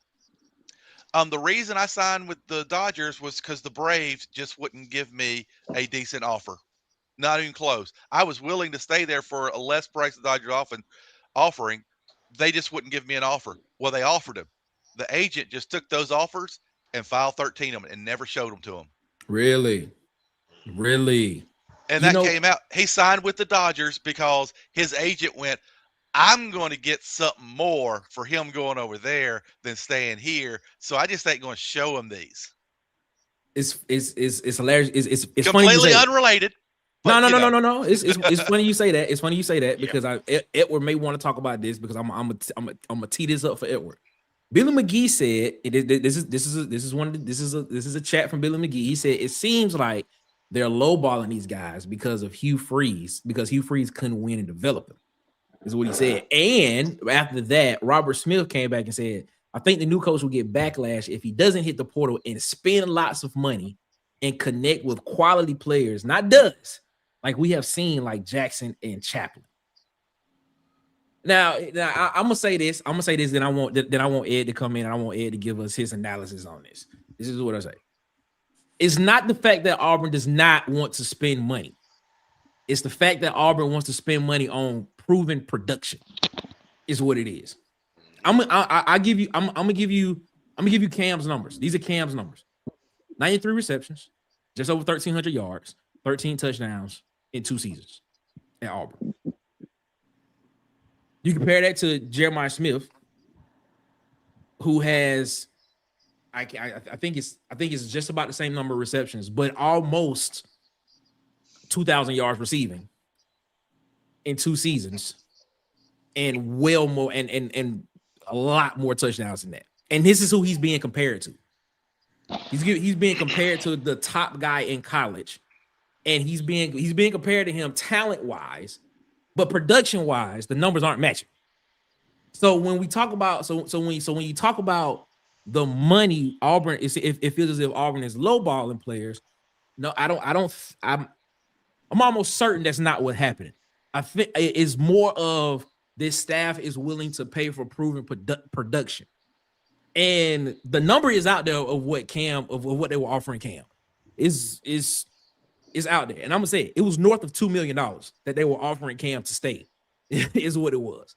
Speaker 9: the reason I signed with the Dodgers was because the Braves just wouldn't give me a decent offer. Not even close. I was willing to stay there for a less price the Dodgers offering. They just wouldn't give me an offer. Well, they offered him. The agent just took those offers and filed 13 of them and never showed them to him.
Speaker 3: Really?
Speaker 9: And that came out. He signed with the Dodgers because his agent went, I'm going to get something more for him going over there than staying here. So I just ain't going to show him these.
Speaker 3: It's hilarious. It's
Speaker 9: completely
Speaker 3: funny
Speaker 9: unrelated.
Speaker 3: No. It's funny you say that. It's funny you say that because Edward may want to talk about this because I'm gonna tee this up for Edward. Billy McGee said this is a chat from Billy McGee. He said it seems like they're lowballing these guys because of Hugh Freeze couldn't win and develop them. Is what he said. And after that, Robert Smith came back and said, I think the new coach will get backlash if he doesn't hit the portal and spend lots of money and connect with quality players, not does, like we have seen like Jackson and Chaplin. Now I'm gonna say this. Then I want Ed to come in and I want Ed to give us his analysis on this. This is what I say. It's not the fact that Auburn does not want to spend money. It's the fact that Auburn wants to spend money on proven production. Is what it is. I'm gonna give you Cam's numbers. These are Cam's numbers. 93 receptions, just over 1,300 yards, 13 touchdowns in 2 seasons at Auburn. You compare that to Jeremiah Smith, who has, I think it's just about the same number of receptions, but almost 2,000 yards receiving in 2 seasons, and well more and a lot more touchdowns than that. And this is who he's being compared to. He's being compared to the top guy in college, and he's being compared to him talent-wise, but production-wise, the numbers aren't matching. So when we talk about when you talk about the money, Auburn it feels as if Auburn is lowballing players. No, I'm almost certain that's not what happened. I think it's more of this staff is willing to pay for proven production. And the number is out there of what they were offering Cam is out there. And I'm gonna say it was north of $2 million that they were offering Cam to stay, is what it was.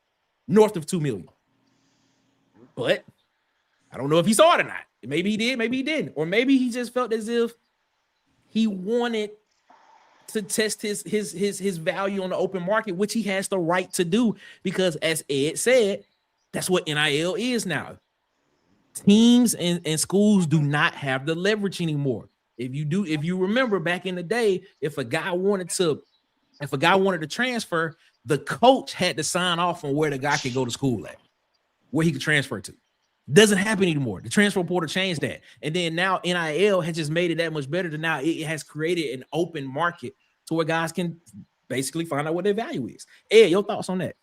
Speaker 3: North of $2 million. But I don't know if he saw it or not. Maybe he did, maybe he didn't. Or maybe he just felt as if he wanted to test his value on the open market, which he has the right to do, because as Ed said, that's what NIL is now. Teams and schools do not have the leverage anymore. If you remember back in the day, if a guy wanted to transfer, the coach had to sign off on where the guy could go to school at, where he could transfer to. Doesn't happen anymore. The transfer portal changed that. And then now NIL has just made it that much better. Now it has created an open market to where guys can basically find out what their value is. Ed, your thoughts on that?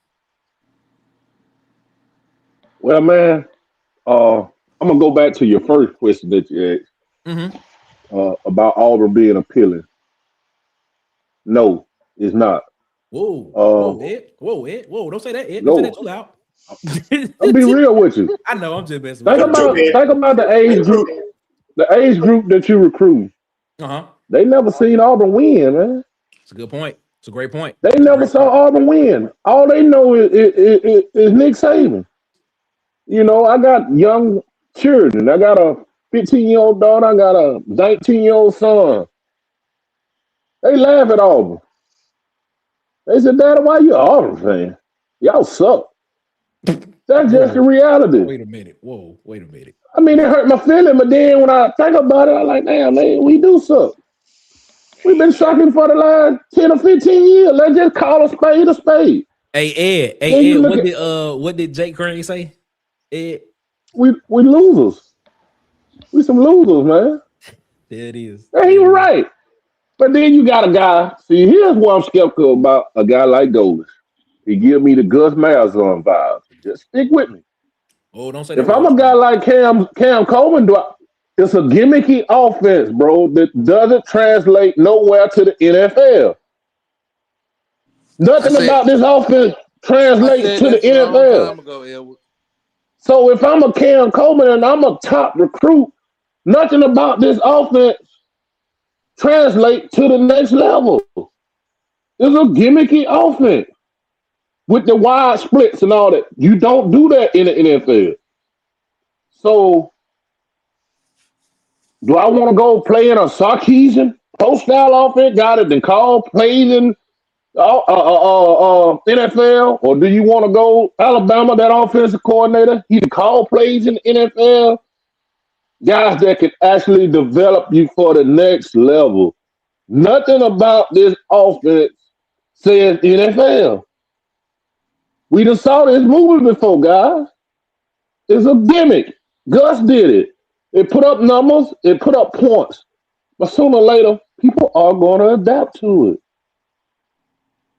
Speaker 8: Well, man, I'm gonna go back to your first question that you asked about Auburn being appealing. No, it's not.
Speaker 3: Whoa, Ed. Whoa, don't say that, Ed. Don't say that too loud.
Speaker 8: I'll be real with you.
Speaker 3: I know, I'm just messing
Speaker 8: Think about the age group, that you recruit. They never seen Auburn win, man.
Speaker 3: It's a good point. It's a great point.
Speaker 8: They never saw Auburn win. All they know is Nick Saban. You know, I got young children. I got a 15-year-old daughter. I got a 19-year-old son. They laugh at Auburn. They said, "Daddy, why you an Auburn fan? Y'all suck." That's just the reality.
Speaker 3: Wait a minute. Whoa, wait a minute.
Speaker 8: I mean, it hurt my feeling, but then when I think about it, I'm like, damn, man, we do suck. We've been sucking for the last 10 or 15 years. Let's just call a spade a spade.
Speaker 3: Hey, Ed, what did Jake Curry say? Ed?
Speaker 8: We losers. We some losers, man.
Speaker 3: There it is.
Speaker 8: And he was right. But then you got a guy. See, here's what I'm skeptical about a guy like Golders. He give me the Gus Malzahn vibes. Just stick with me.
Speaker 3: Oh, don't say
Speaker 8: if
Speaker 3: that.
Speaker 8: I'm a guy like Cam Coleman, it's a gimmicky offense, bro, that doesn't translate nowhere to the NFL. Nothing about this offense translates to the NFL. So if I'm a Cam Coleman and I'm a top recruit, nothing about this offense translate to the next level. It's a gimmicky offense with the wide splits and all that. You don't do that in the NFL. So do I want to go play in a Sarkisian post-style offense, guy that can call plays in NFL? Or do you want to go Alabama, that offensive coordinator? He can call plays in the NFL. Guys that can actually develop you for the next level. Nothing about this offense says NFL. We done saw this movie before, guys. It's a gimmick. Gus did it. It put up numbers. It put up points. But sooner or later, people are going to adapt to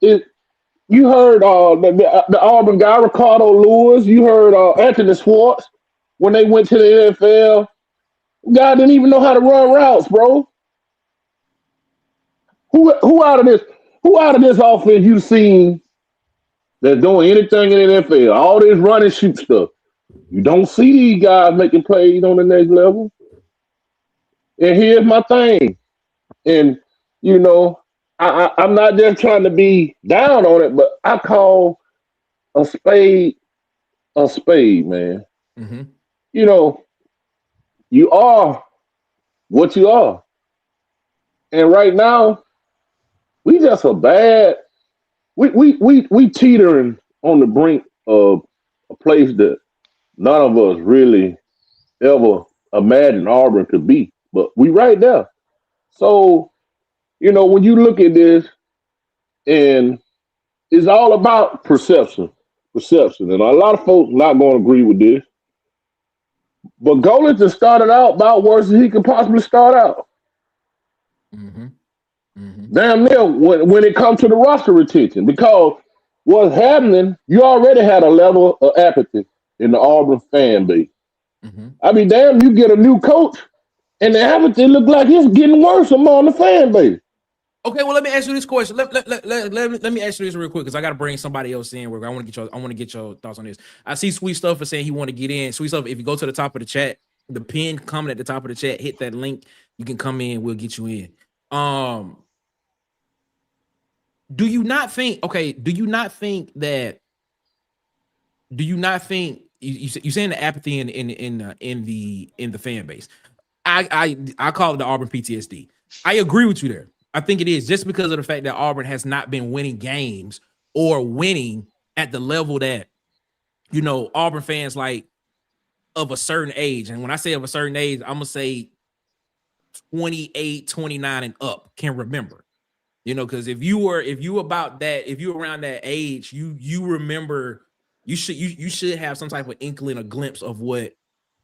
Speaker 8: it. You heard the Auburn guy, Ricardo Lewis. You heard Anthony Schwartz when they went to the NFL. Guy didn't even know how to run routes, bro. Who out of this offense you seen that's doing anything in the NFL? All this run and shoot stuff. You don't see these guys making plays on the next level. And here's my thing. And, you know, I'm not just trying to be down on it, but I call a spade, man.
Speaker 3: Mm-hmm.
Speaker 8: You know, you are what you are. And right now, we just a bad. We teetering on the brink of a place that none of us really ever imagined Auburn could be. But we right there. So, you know, when you look at this, and it's all about perception. And a lot of folks not going to agree with this. But Golington started out about worse than he could possibly start out.
Speaker 3: Mm-hmm. Mm-hmm.
Speaker 8: Damn near when it comes to the roster retention, because what's happening, you already had a level of apathy in the Auburn fan base.
Speaker 3: Mm-hmm.
Speaker 8: I mean, damn, you get a new coach, and the apathy look like it's getting worse among the fan base.
Speaker 3: Okay, well, let me ask you this question. Let me ask you this real quick, because I got to bring somebody else in. Where I want to get your thoughts on this. I see Sweet Stuff is saying he want to get in. Sweet Stuff, if you go to the top of the chat, the pin comment at the top of the chat, hit that link. You can come in. We'll get you in. Do you not think you saying the apathy in the fan base? I call it the Auburn PTSD. I agree with you there. I think it is just because of the fact that Auburn has not been winning games or winning at the level that, you know, Auburn fans like of a certain age. And when I say of a certain age, I'm going to say 28, 29 and up can remember. You know, because if you about that, if you around that age, you remember, you should have some type of inkling, a glimpse of what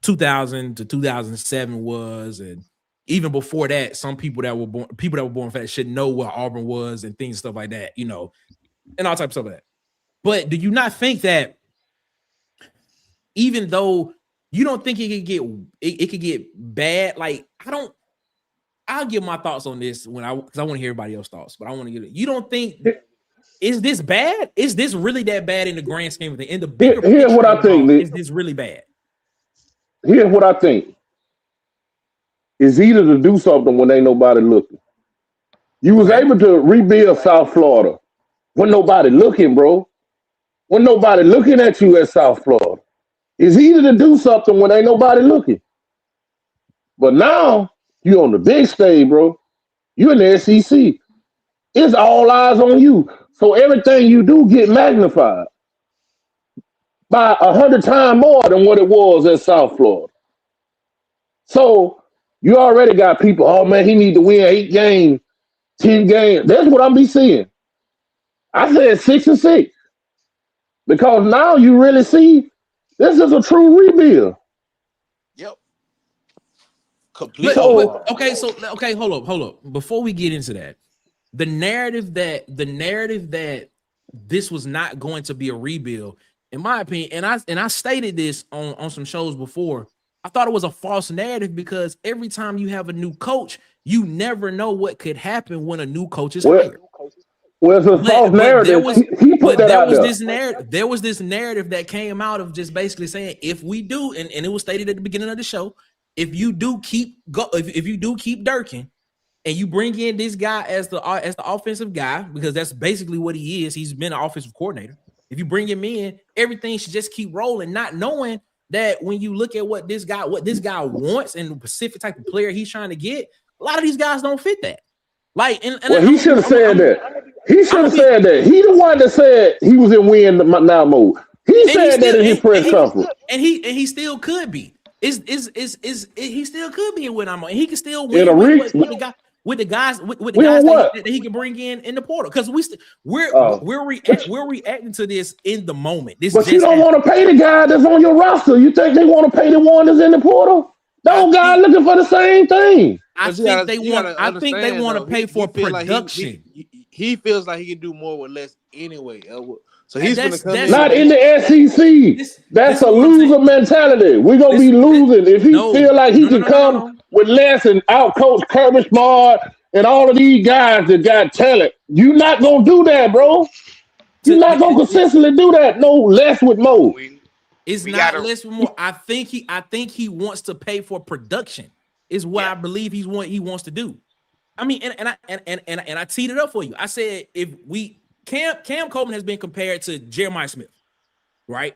Speaker 3: 2000 to 2007 was, and even before that, some people that were born fat should know what Auburn was and things, stuff like that, you know, and all types of that. But do you not think that even though you don't think it could get bad, like I'll give my thoughts on this because I want to hear everybody else's thoughts, but I want to get it. You don't think, is this bad? Is this really that bad in the grand scheme of things? In the bigger
Speaker 8: here's what I think.
Speaker 3: Is this really bad?
Speaker 8: Here's what I think. It's either to do something when ain't nobody looking. You was able to rebuild South Florida when nobody looking, bro. When nobody looking at you at South Florida. It's either to do something when ain't nobody looking. But now, you on the big stage, bro. You in the SEC. It's all eyes on you. So everything you do get magnified by 100 times more than what it was at South Florida. So you already got people, oh man, he need to win 8 games, 10 games. That's what I'm be seeing. I said 6 and 6. Because now you really see this is a true rebuild.
Speaker 5: Yep. Completely.
Speaker 3: Okay, hold up. Before we get into that, the narrative that this was not going to be a rebuild, in my opinion, and I stated this on some shows before, I thought it was a false narrative because every time you have a new coach, you never know what could happen when a new coach is hired.
Speaker 8: Well, it's a false narrative. He put that out there.
Speaker 3: There was this narrative that came out of just basically saying, if we do, and it was stated at the beginning of the show, if you do keep Durkin and you bring in this guy as the offensive guy, because that's basically what he is. He's been an offensive coordinator. If you bring him in, everything should just keep rolling, not knowing that when you look at what this guy wants and the specific type of player he's trying to get, a lot of these guys don't fit that. Like,
Speaker 8: he should have said that. He should have said that. He the one that said he was in win now mode. He said that in his press conference, and
Speaker 3: he still could be. He still could be in win now mode. He can still win with the guys that he can bring in the portal. Because we're reacting to this in the moment.
Speaker 8: But you don't want to pay the guy that's on your roster. You think they want to pay the one that's in the portal? Those guys looking for the same thing.
Speaker 3: I think they want to pay for production.
Speaker 5: He feels like he can do more with less anyway. So he's going to come in.
Speaker 8: Not in the SEC. That's a loser mentality. We're going to be losing. If he feel like he can come with less and out-coach Kirby Smart and all of these guys that got talent, you're not going to do that, bro. You're not going to consistently do that. No, less with more.
Speaker 3: It's not less with more. I think he wants to pay for production. Is what I believe he wants to do. I mean, and I teed it up for you. I said Cam Coleman has been compared to Jeremiah Smith, right?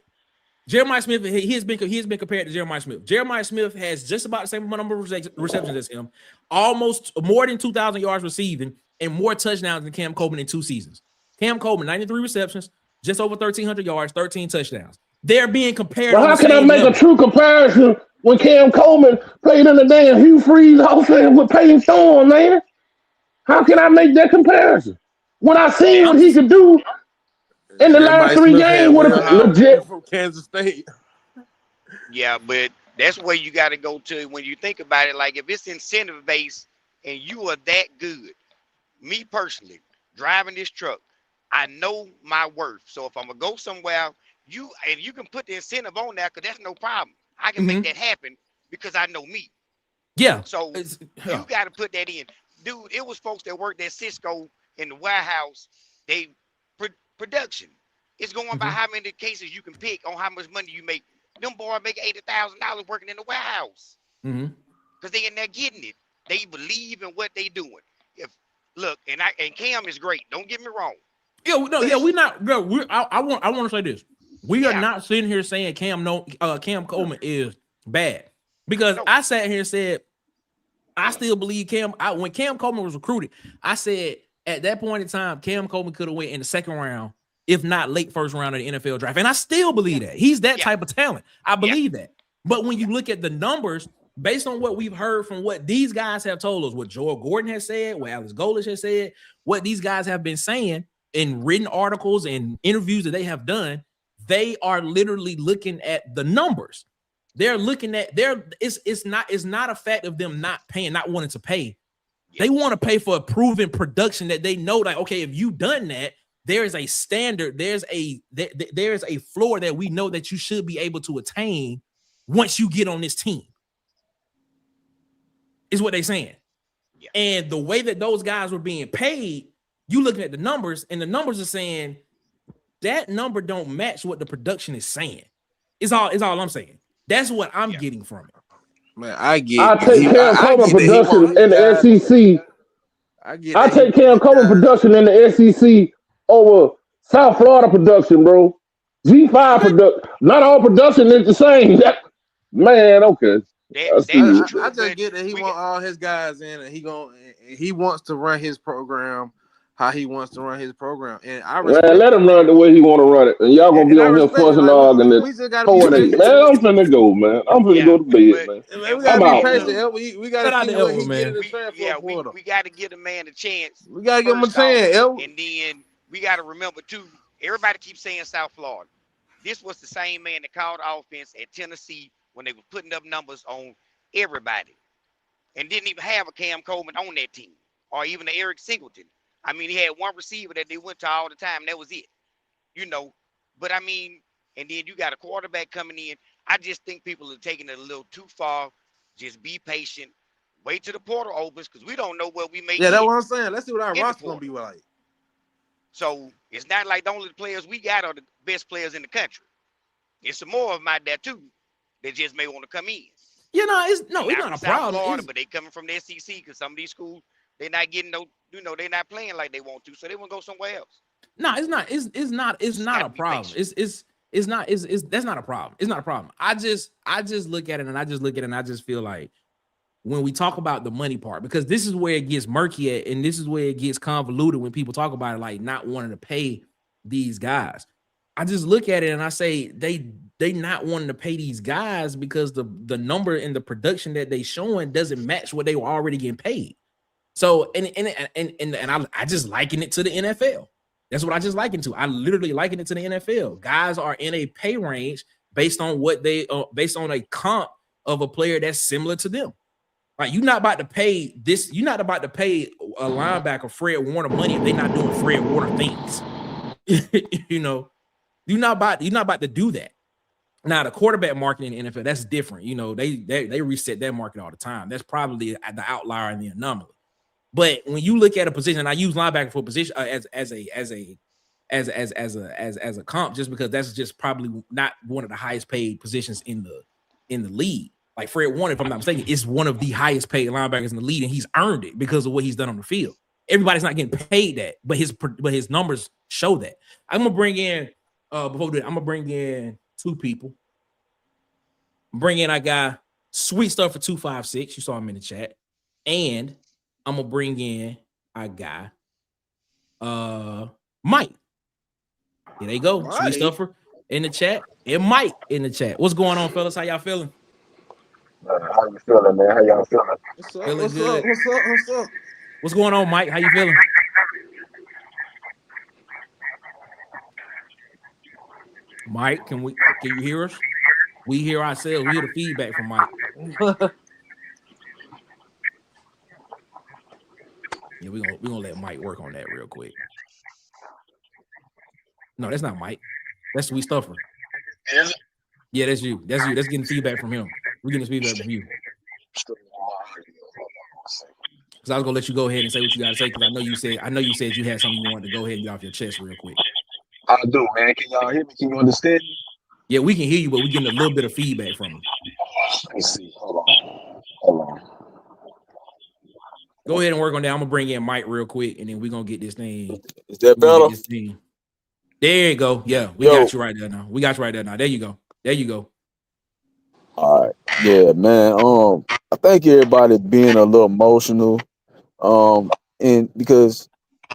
Speaker 3: Jeremiah Smith, he has been compared to Jeremiah Smith. Jeremiah Smith has just about the same number of receptions as him, almost more than 2,000 yards receiving, and more touchdowns than Cam Coleman in 2 seasons. Cam Coleman, 93 receptions, just over 1,300 yards, 13 touchdowns. They're being compared.
Speaker 8: Well, how can I make a true comparison when Cam Coleman played in the damn Hugh Freeze offense with Peyton Thorne, man? How can I make that comparison? When I seen what he could do in the last 3 games with a legit
Speaker 5: from Kansas State.
Speaker 7: Yeah, but that's where you got to go to when you think about it. Like if it's incentive based and you are that good, me personally driving this truck, I know my worth. So if I'm gonna go somewhere, you can put the incentive on there because that's no problem. I can make that happen because I know me.
Speaker 3: Yeah.
Speaker 7: So you got to put that in, dude. It was folks that worked at Cisco in the warehouse. They production. It's going by how many cases you can pick on how much money you make. Them boys make $80,000 working in the warehouse because they in there getting it. They believe in what they doing. And Cam is great. Don't get me wrong.
Speaker 3: We're not. I want to say this. We are not sitting here saying Cam Coleman is bad because I sat here and said I still believe when Cam Coleman was recruited, I said at that point in time, Cam Coleman could have went in the second round, if not late first round of the NFL draft. And I still believe that. He's that type of talent. I believe that. But when you look at the numbers, based on what we've heard from what these guys have told us, what Joel Gordon has said, what Alex Golesh has said, what these guys have been saying in written articles and interviews that they have done, they are literally looking at the numbers. They're looking at it's not a fact of them not paying, not wanting to pay. They want to pay for a proven production that they know, like, okay, if you done that, there is a standard, there's a floor that we know that you should be able to attain once you get on this team. Is what they're saying. Yeah. And the way that those guys were being paid, you looking at the numbers, and the numbers are saying that number don't match what the production is saying. It's all I'm saying. That's what I'm getting from it.
Speaker 5: Man, I
Speaker 8: take Cam Coleman production in the SEC. I take Cam Coleman production in the SEC over South Florida production, bro. G5 production. Not all production is the same. Man, okay.
Speaker 5: I just get that he want all his guys in, and he wants to run his program how he wants to run his program. And I
Speaker 8: let him run the way he want to run it. And y'all gonna be on here fussing arguing it. Man, I'm finna go, man. I'm finna go to bed, man.
Speaker 5: We gotta be patient. We gotta see what he get in the transfer portal.
Speaker 7: We gotta give the man a chance.
Speaker 5: We gotta give him a chance,
Speaker 7: and then we gotta remember too. Everybody keeps saying South Florida. This was the same man that called offense at Tennessee when they were putting up numbers on everybody, and didn't even have a Cam Coleman on that team, or even the Eric Singleton. I mean, he had one receiver that they went to all the time. And that was it, But I mean, and then you got a quarterback coming in. I just think people are taking it a little too far. Just be patient. Wait till the portal opens, because we don't know what we may.
Speaker 5: Yeah, that's what I'm saying. Let's see what our roster gonna be like.
Speaker 7: So it's not like the only players we got are the best players in the country. There's some more of them out there too that just may want to come in.
Speaker 3: It's not a problem.
Speaker 7: Florida, but they coming from the SEC, because some of these schools, they're not getting they're not playing like they want to, so they want to go somewhere else.
Speaker 3: No, it's not. It's not a problem. That's not a problem. It's not a problem. I just look at it and I just feel like when we talk about the money part, because this is where it gets murky at, and this is where it gets convoluted when people talk about it, like not wanting to pay these guys. I just look at it and I say they not wanting to pay these guys because the number and the production that they showing doesn't match what they were already getting paid. So and I just liken it to the NFL. That's what I just liken to. I literally liken it to the NFL. Guys are in a pay range based on what they based on a comp of a player that's similar to them. Like, you're not about to pay this. You're not about to pay a linebacker Fred Warner money if they're not doing Fred Warner things. You're not about to do that. Now, the quarterback market in the NFL, that's different. They reset that market all the time. That's probably the outlier and the anomaly. But when you look at a position, and I use linebacker for a position as a comp, just because that's just probably not one of the highest paid positions in the league. Like Fred Warner, if I'm not mistaken, is one of the highest paid linebackers in the league, and he's earned it because of what he's done on the field. Everybody's not getting paid that, but his numbers show that. I'm gonna bring in before that, I'm gonna bring in two people. Bring in our guy, Sweet Stuff for 256. You saw him in the chat, and I'm gonna bring in our guy, Mike. Here they go, Sweet Stuffer in the chat, and Mike in the chat. What's going on, fellas? How y'all feeling?
Speaker 10: How you feeling, man? How y'all feeling?
Speaker 5: What's up?
Speaker 3: What's going on, Mike? How you feeling? Mike, can you hear us? We hear ourselves. We hear the feedback from Mike. Yeah, we're gonna let Mike work on that real quick. No, that's not Mike. That's Sweet Stuffer.
Speaker 10: Is it?
Speaker 3: Yeah, that's you. That's you. That's getting feedback from him. We're getting feedback from you. Because I was gonna let you go ahead and say what you gotta say, because I know you said you had something you wanted to go ahead and get off your chest real quick.
Speaker 10: I do, man. Can y'all hear me? Can you understand me?
Speaker 3: Yeah, we can hear you, but we're getting a little bit of feedback from you.
Speaker 10: Let me see. Hold on.
Speaker 3: Go ahead and work on that. I'm gonna bring in Mike real quick, and then we're gonna get this thing.
Speaker 10: Is that better?
Speaker 3: There you go. Yeah, we got you right there now. There you go.
Speaker 10: All right. Yeah, man. I
Speaker 11: think everybody being a little emotional. And because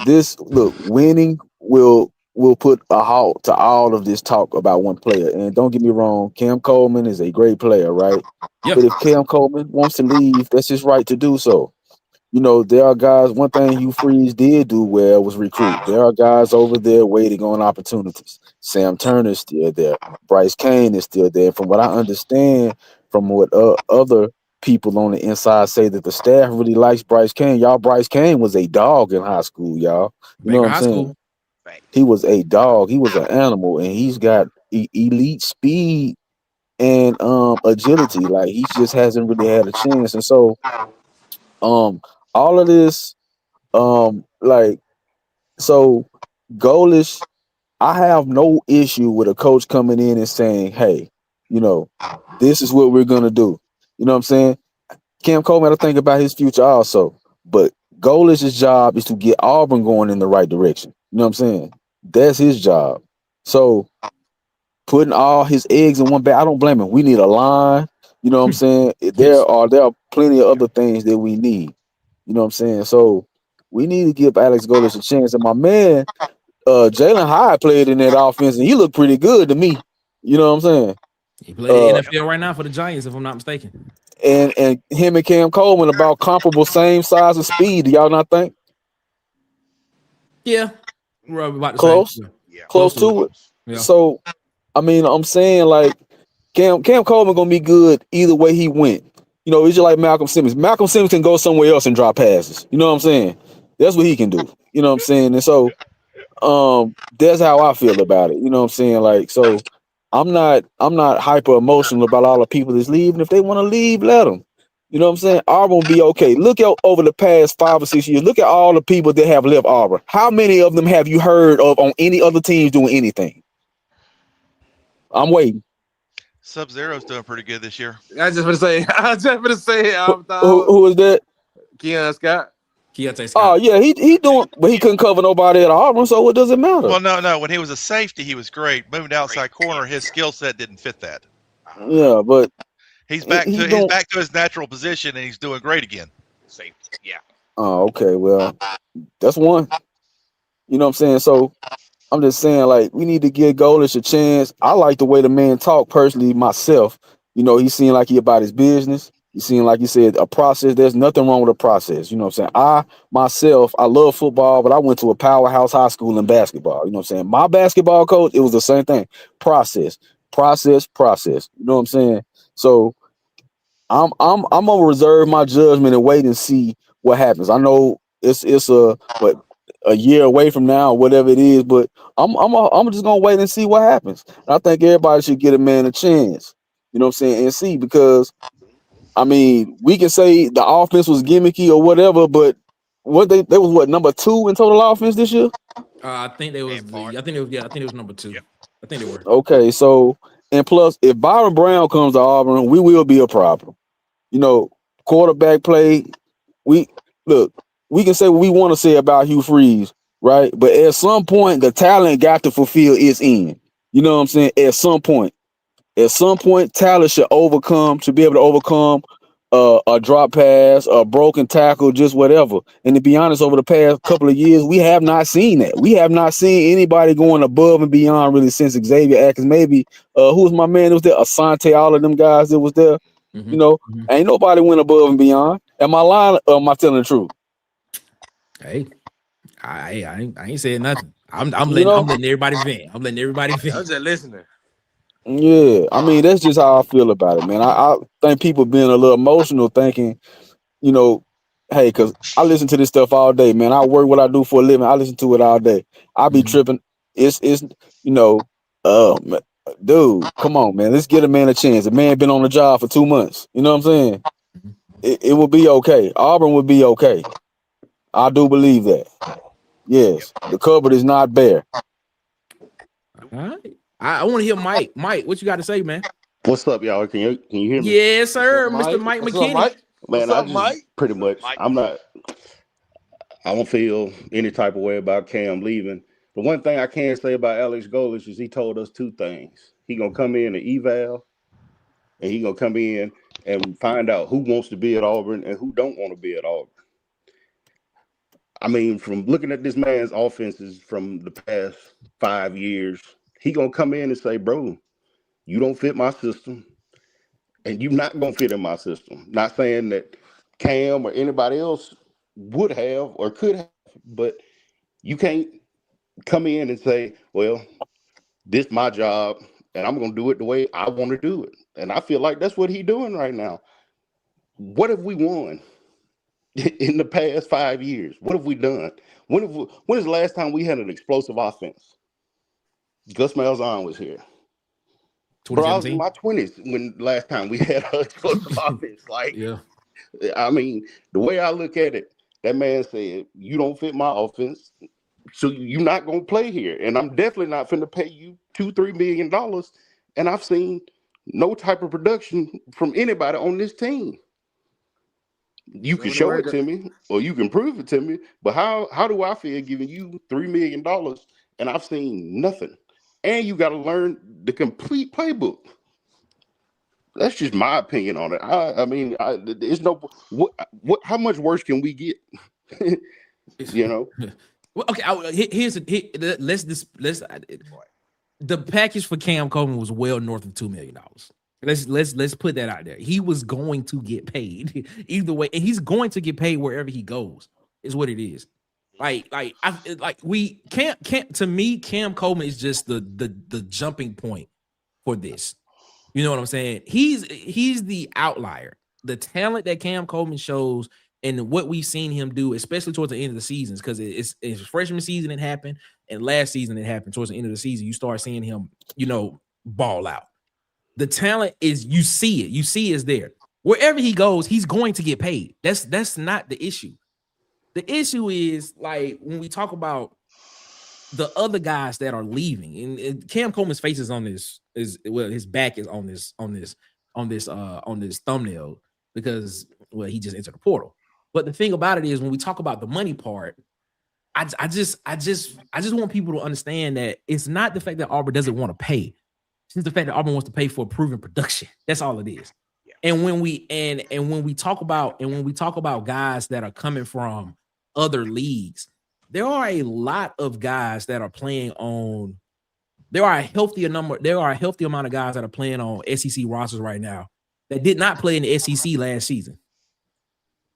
Speaker 11: winning will put a halt to all of this talk about one player. And don't get me wrong, Cam Coleman is a great player, right?
Speaker 3: Yep.
Speaker 11: But if Cam Coleman wants to leave, that's his right to do so. There are guys. One thing Hugh Freeze did do well was recruit. There are guys over there waiting on opportunities. Sam Turner's still there. Bryce Kane is still there. From what I understand, from what other people on the inside say, that the staff really likes Bryce Kane. Y'all, Bryce Kane was a dog in high school, y'all. You know
Speaker 3: Baker
Speaker 11: what I'm
Speaker 3: High
Speaker 11: saying?
Speaker 3: School.
Speaker 11: He was a dog. He was an animal, and he's got elite speed and agility. Like, he just hasn't really had a chance. And so, all of this, so Golish, I have no issue with a coach coming in and saying, hey, this is what we're gonna do. You know what I'm saying? Cam Coleman, I think about his future also. But Golish's job is to get Auburn going in the right direction. You know what I'm saying? That's his job. So putting all his eggs in one bag, I don't blame him. We need a line. You know what I'm saying? There are plenty of other things that we need. You know what I'm saying? So we need to give Alex Golish a chance. And my man, Jalen Hyde played in that offense, and he looked pretty good to me. You know what I'm saying?
Speaker 3: He played in the NFL right now for the Giants, if I'm not mistaken.
Speaker 11: And him and Cam Coleman about comparable, same size and speed. Do y'all not think?
Speaker 3: Yeah, we're about the
Speaker 11: Close,
Speaker 3: same.
Speaker 11: close to it.
Speaker 3: Yeah.
Speaker 11: So, I mean, I'm saying, like, Cam Coleman gonna be good either way he went. It's just like Malcolm Simmons. Malcolm Simmons can go somewhere else and drop passes. You know what I'm saying? That's what he can do. You know what I'm saying? And so, that's how I feel about it. You know what I'm saying? Like, so I'm not hyper emotional about all the people that's leaving. If they want to leave, let them. You know what I'm saying? Auburn will be okay. Look at over the past 5 or 6 years. Look at all the people that have left Auburn. How many of them have you heard of on any other teams doing anything? I'm waiting.
Speaker 9: Sub-Zero's doing pretty good this year.
Speaker 5: I was just gonna say.
Speaker 11: Who is that?
Speaker 5: Keon Scott.
Speaker 3: Keontae Scott.
Speaker 11: Oh yeah, he doing, but he couldn't cover nobody at Auburn, so what does it matter?
Speaker 9: Well, no. When he was a safety, he was great. Moving to outside corner, his skill set didn't fit that.
Speaker 11: Yeah, but
Speaker 9: he's back to his natural position, and he's doing great again.
Speaker 7: Safety, yeah.
Speaker 11: Oh, okay. Well, that's one. You know what I'm saying? So I'm just saying, like, we need to give Golish a chance. I like the way the man talk personally myself. He seemed like he about his business. He seemed like he said a process. There's nothing wrong with a process. You know what I'm saying? I love football, but I went to a powerhouse high school in basketball. You know what I'm saying? My basketball coach, it was the same thing. Process. You know what I'm saying? So I'm gonna reserve my judgment and wait and see what happens. I know it's a year away from now, or whatever it is, but I'm just gonna wait and see what happens. And I think everybody should get a man a chance. You know what I'm saying? And see, because I mean, we can say the offense was gimmicky or whatever, but they was number 2 in total offense this year?
Speaker 3: I think they was number 2.
Speaker 7: Yep.
Speaker 3: I think they were.
Speaker 11: Okay, so and plus, if Byron Brown comes to Auburn, we will be a problem. Quarterback play. We can say what we want to say about Hugh Freeze, right? But at some point, the talent got to fulfill its end. You know what I'm saying? At some point, talent should be able to overcome a drop pass, a broken tackle, just whatever. And to be honest, over the past couple of years, we have not seen that. We have not seen anybody going above and beyond really since Xavier Atkins. Maybe who was my man that was there? Asante, all of them guys that was there. Ain't nobody went above and beyond. Am I lying or am I telling the truth?
Speaker 3: Hey, I ain't saying nothing. I'm letting everybody vent. I'm letting everybody vent.
Speaker 5: I'm just listening.
Speaker 11: Yeah, I mean, that's just how I feel about it, man. I think people being a little emotional, thinking, hey, because I listen to this stuff all day, man. I work what I do for a living. I listen to it all day. I be tripping. It's dude, come on, man. Let's get a man a chance. A man been on the job for 2 months. You know what I'm saying? It will be okay. Auburn will be okay. I do believe that. Yes, the cupboard is not bare.
Speaker 3: All right. I want to hear Mike. Mike, what you got to say, man?
Speaker 12: What's up, y'all? Can you hear me?
Speaker 3: Yes, sir, Mr. Mike McKinney.
Speaker 12: Man, pretty much. I don't feel any type of way about Cam leaving. The one thing I can say about Alex Golish is he told us 2 things. He gonna come in and eval, and he gonna come in and find out who wants to be at Auburn and who don't want to be at Auburn. I mean, from looking at this man's offenses from the past 5 years, he gonna come in and say, "Bro, you don't fit my system, and you're not gonna fit in my system." Not saying that Cam or anybody else would have or could have, but you can't come in and say, "Well, this is my job, and I'm gonna do it the way I want to do it." And I feel like that's what he's doing right now. What have we won in the past 5 years? What have we done? When is the last time we had an explosive offense? Gus Malzahn was here. Bro, I was in
Speaker 3: 2017.
Speaker 12: my 20s when last time we had an explosive offense. Like,
Speaker 3: Yeah.
Speaker 12: I mean, the way I look at it, that man said, "You don't fit my offense, so you're not gonna play here, and I'm definitely not finna pay you $2-3 million." And I've seen no type of production from anybody on this team. You can show it to me, or you can prove it to me, but how do I feel giving you $3 million and I've seen nothing? And you got to learn the complete playbook. That's just my opinion on it. I mean, there's no what. How much worse can we get? You know.
Speaker 3: Well, okay. The package for Cam Coleman was well north of $2 million. Let's put that out there. He was going to get paid either way, and he's going to get paid wherever he goes. Is what it is. To me, Cam Coleman is just the jumping point for this. You know what I'm saying? He's the outlier. The talent that Cam Coleman shows and what we've seen him do, especially towards the end of the seasons, because it's freshman season it happened, and last season it happened. Towards the end of the season, you start seeing him, ball out. The talent is, you see is there. Wherever he goes, he's going to get paid. That's not the issue. The issue is, like, when we talk about the other guys that are leaving, and Cam Coleman's face is on this, his back is on this thumbnail because, well, he just entered the portal. But the thing about it is, when we talk about the money part, I just want people to understand that it's not the fact that Auburn doesn't want to pay. It's the fact that Auburn wants to pay for proven production. That's all it is. Yeah. And when we talk about guys that are coming from other leagues, there are a lot of guys that are playing on. There are a healthy amount of guys that are playing on SEC rosters right now that did not play in the SEC last season.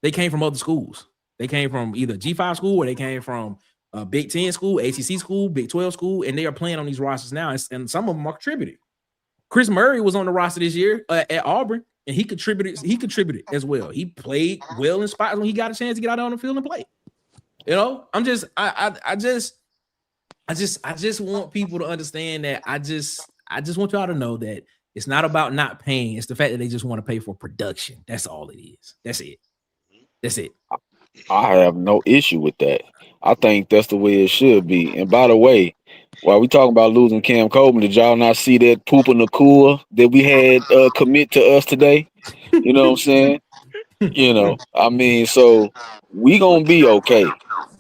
Speaker 3: They came from other schools. They came from either G5 school, or they came from Big 10 school, ACC school, Big 12 school, and they are playing on these rosters now. And some of them are contributing. Chris Murray was on the roster this year at Auburn, and he contributed. He contributed as well. He played well in spots when he got a chance to get out on the field and play. I just want people to understand that. I just want y'all to know that it's not about not paying. It's the fact that they just want to pay for production. That's all it is. That's it.
Speaker 11: I have no issue with that. I think that's the way it should be. And by the way, while we talking about losing Cam Coleman, did y'all not see that poop in the cooler that we had commit to us today? You know what I'm saying? I mean, so we gonna be okay. You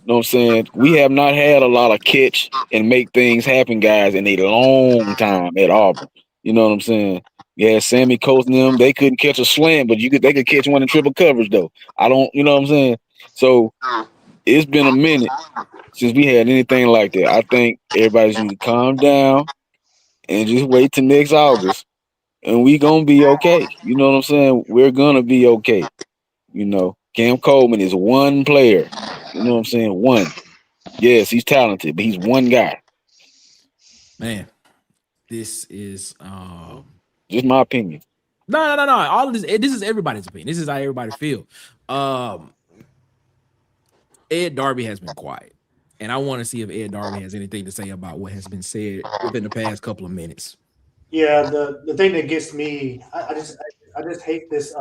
Speaker 11: know what I'm saying? We have not had a lot of catch and make things happen, guys, in a long time at Auburn. You know what I'm saying? Yeah, Sammy coaching them, they couldn't catch a slant, but they could catch one in triple coverage though. You know what I'm saying? So it's been a minute since we had anything like that. I think everybody should calm down and just wait till next August, and we gonna be okay. You know what I'm saying? We're gonna be okay. Cam Coleman is one player. You know what I'm saying? One. Yes, he's talented, but he's one guy.
Speaker 3: Man, this is
Speaker 11: just my opinion.
Speaker 3: No. All of this is everybody's opinion. This is how everybody feel. Ed Darby has been quiet, and I want to see if Ed Darby has anything to say about what has been said within the past couple of minutes.
Speaker 6: Yeah, the thing that gets me, I just hate this.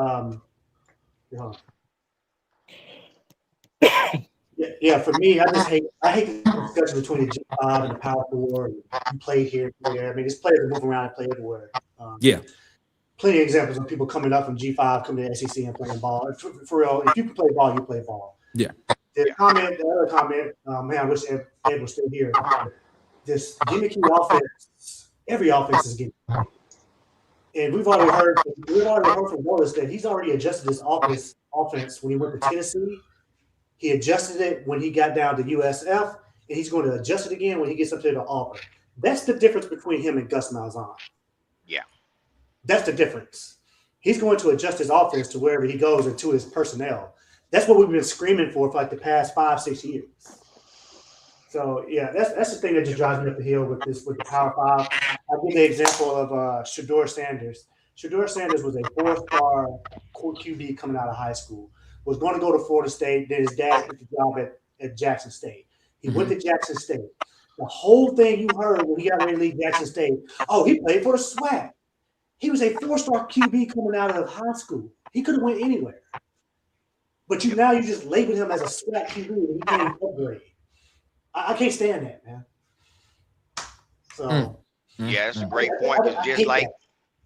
Speaker 6: Yeah, for me, I hate the discussion between the G5 and the Power Four. You play here, play there. I mean, these players move around and play everywhere. Plenty of examples of people coming up from G5, coming to SEC and playing ball. For real, if you can play ball, you play ball.
Speaker 3: Yeah.
Speaker 6: The other comment, man, I wish Ed was still here. This gimmicky offense, every offense is gimmicky. And we've already heard from Wallace that he's already adjusted his offense when he went to Tennessee. He adjusted it when he got down to USF, and he's going to adjust it again when he gets up there to Auburn. That's the difference between him and Gus Malzahn.
Speaker 7: Yeah.
Speaker 6: That's the difference. He's going to adjust his offense to wherever he goes and to his personnel. That's what we've been screaming for like the past 5-6 years. So yeah, that's the thing that just drives me up the hill with the Power Five. I'll give the example of Shedeur Sanders. Shedeur Sanders was a 4-star QB coming out of high school. Was going to go to Florida State. Then his dad took the job at Jackson State. He went to Jackson State. The whole thing you heard when he got ready to leave Jackson State, oh, he played for the SWAC. He was a 4-star QB coming out of high school. He could have went anywhere. But you just labeled him as a SWAC QB and he can't upgrade. I can't stand that, man. So
Speaker 7: yeah, that's a great point. It's just like,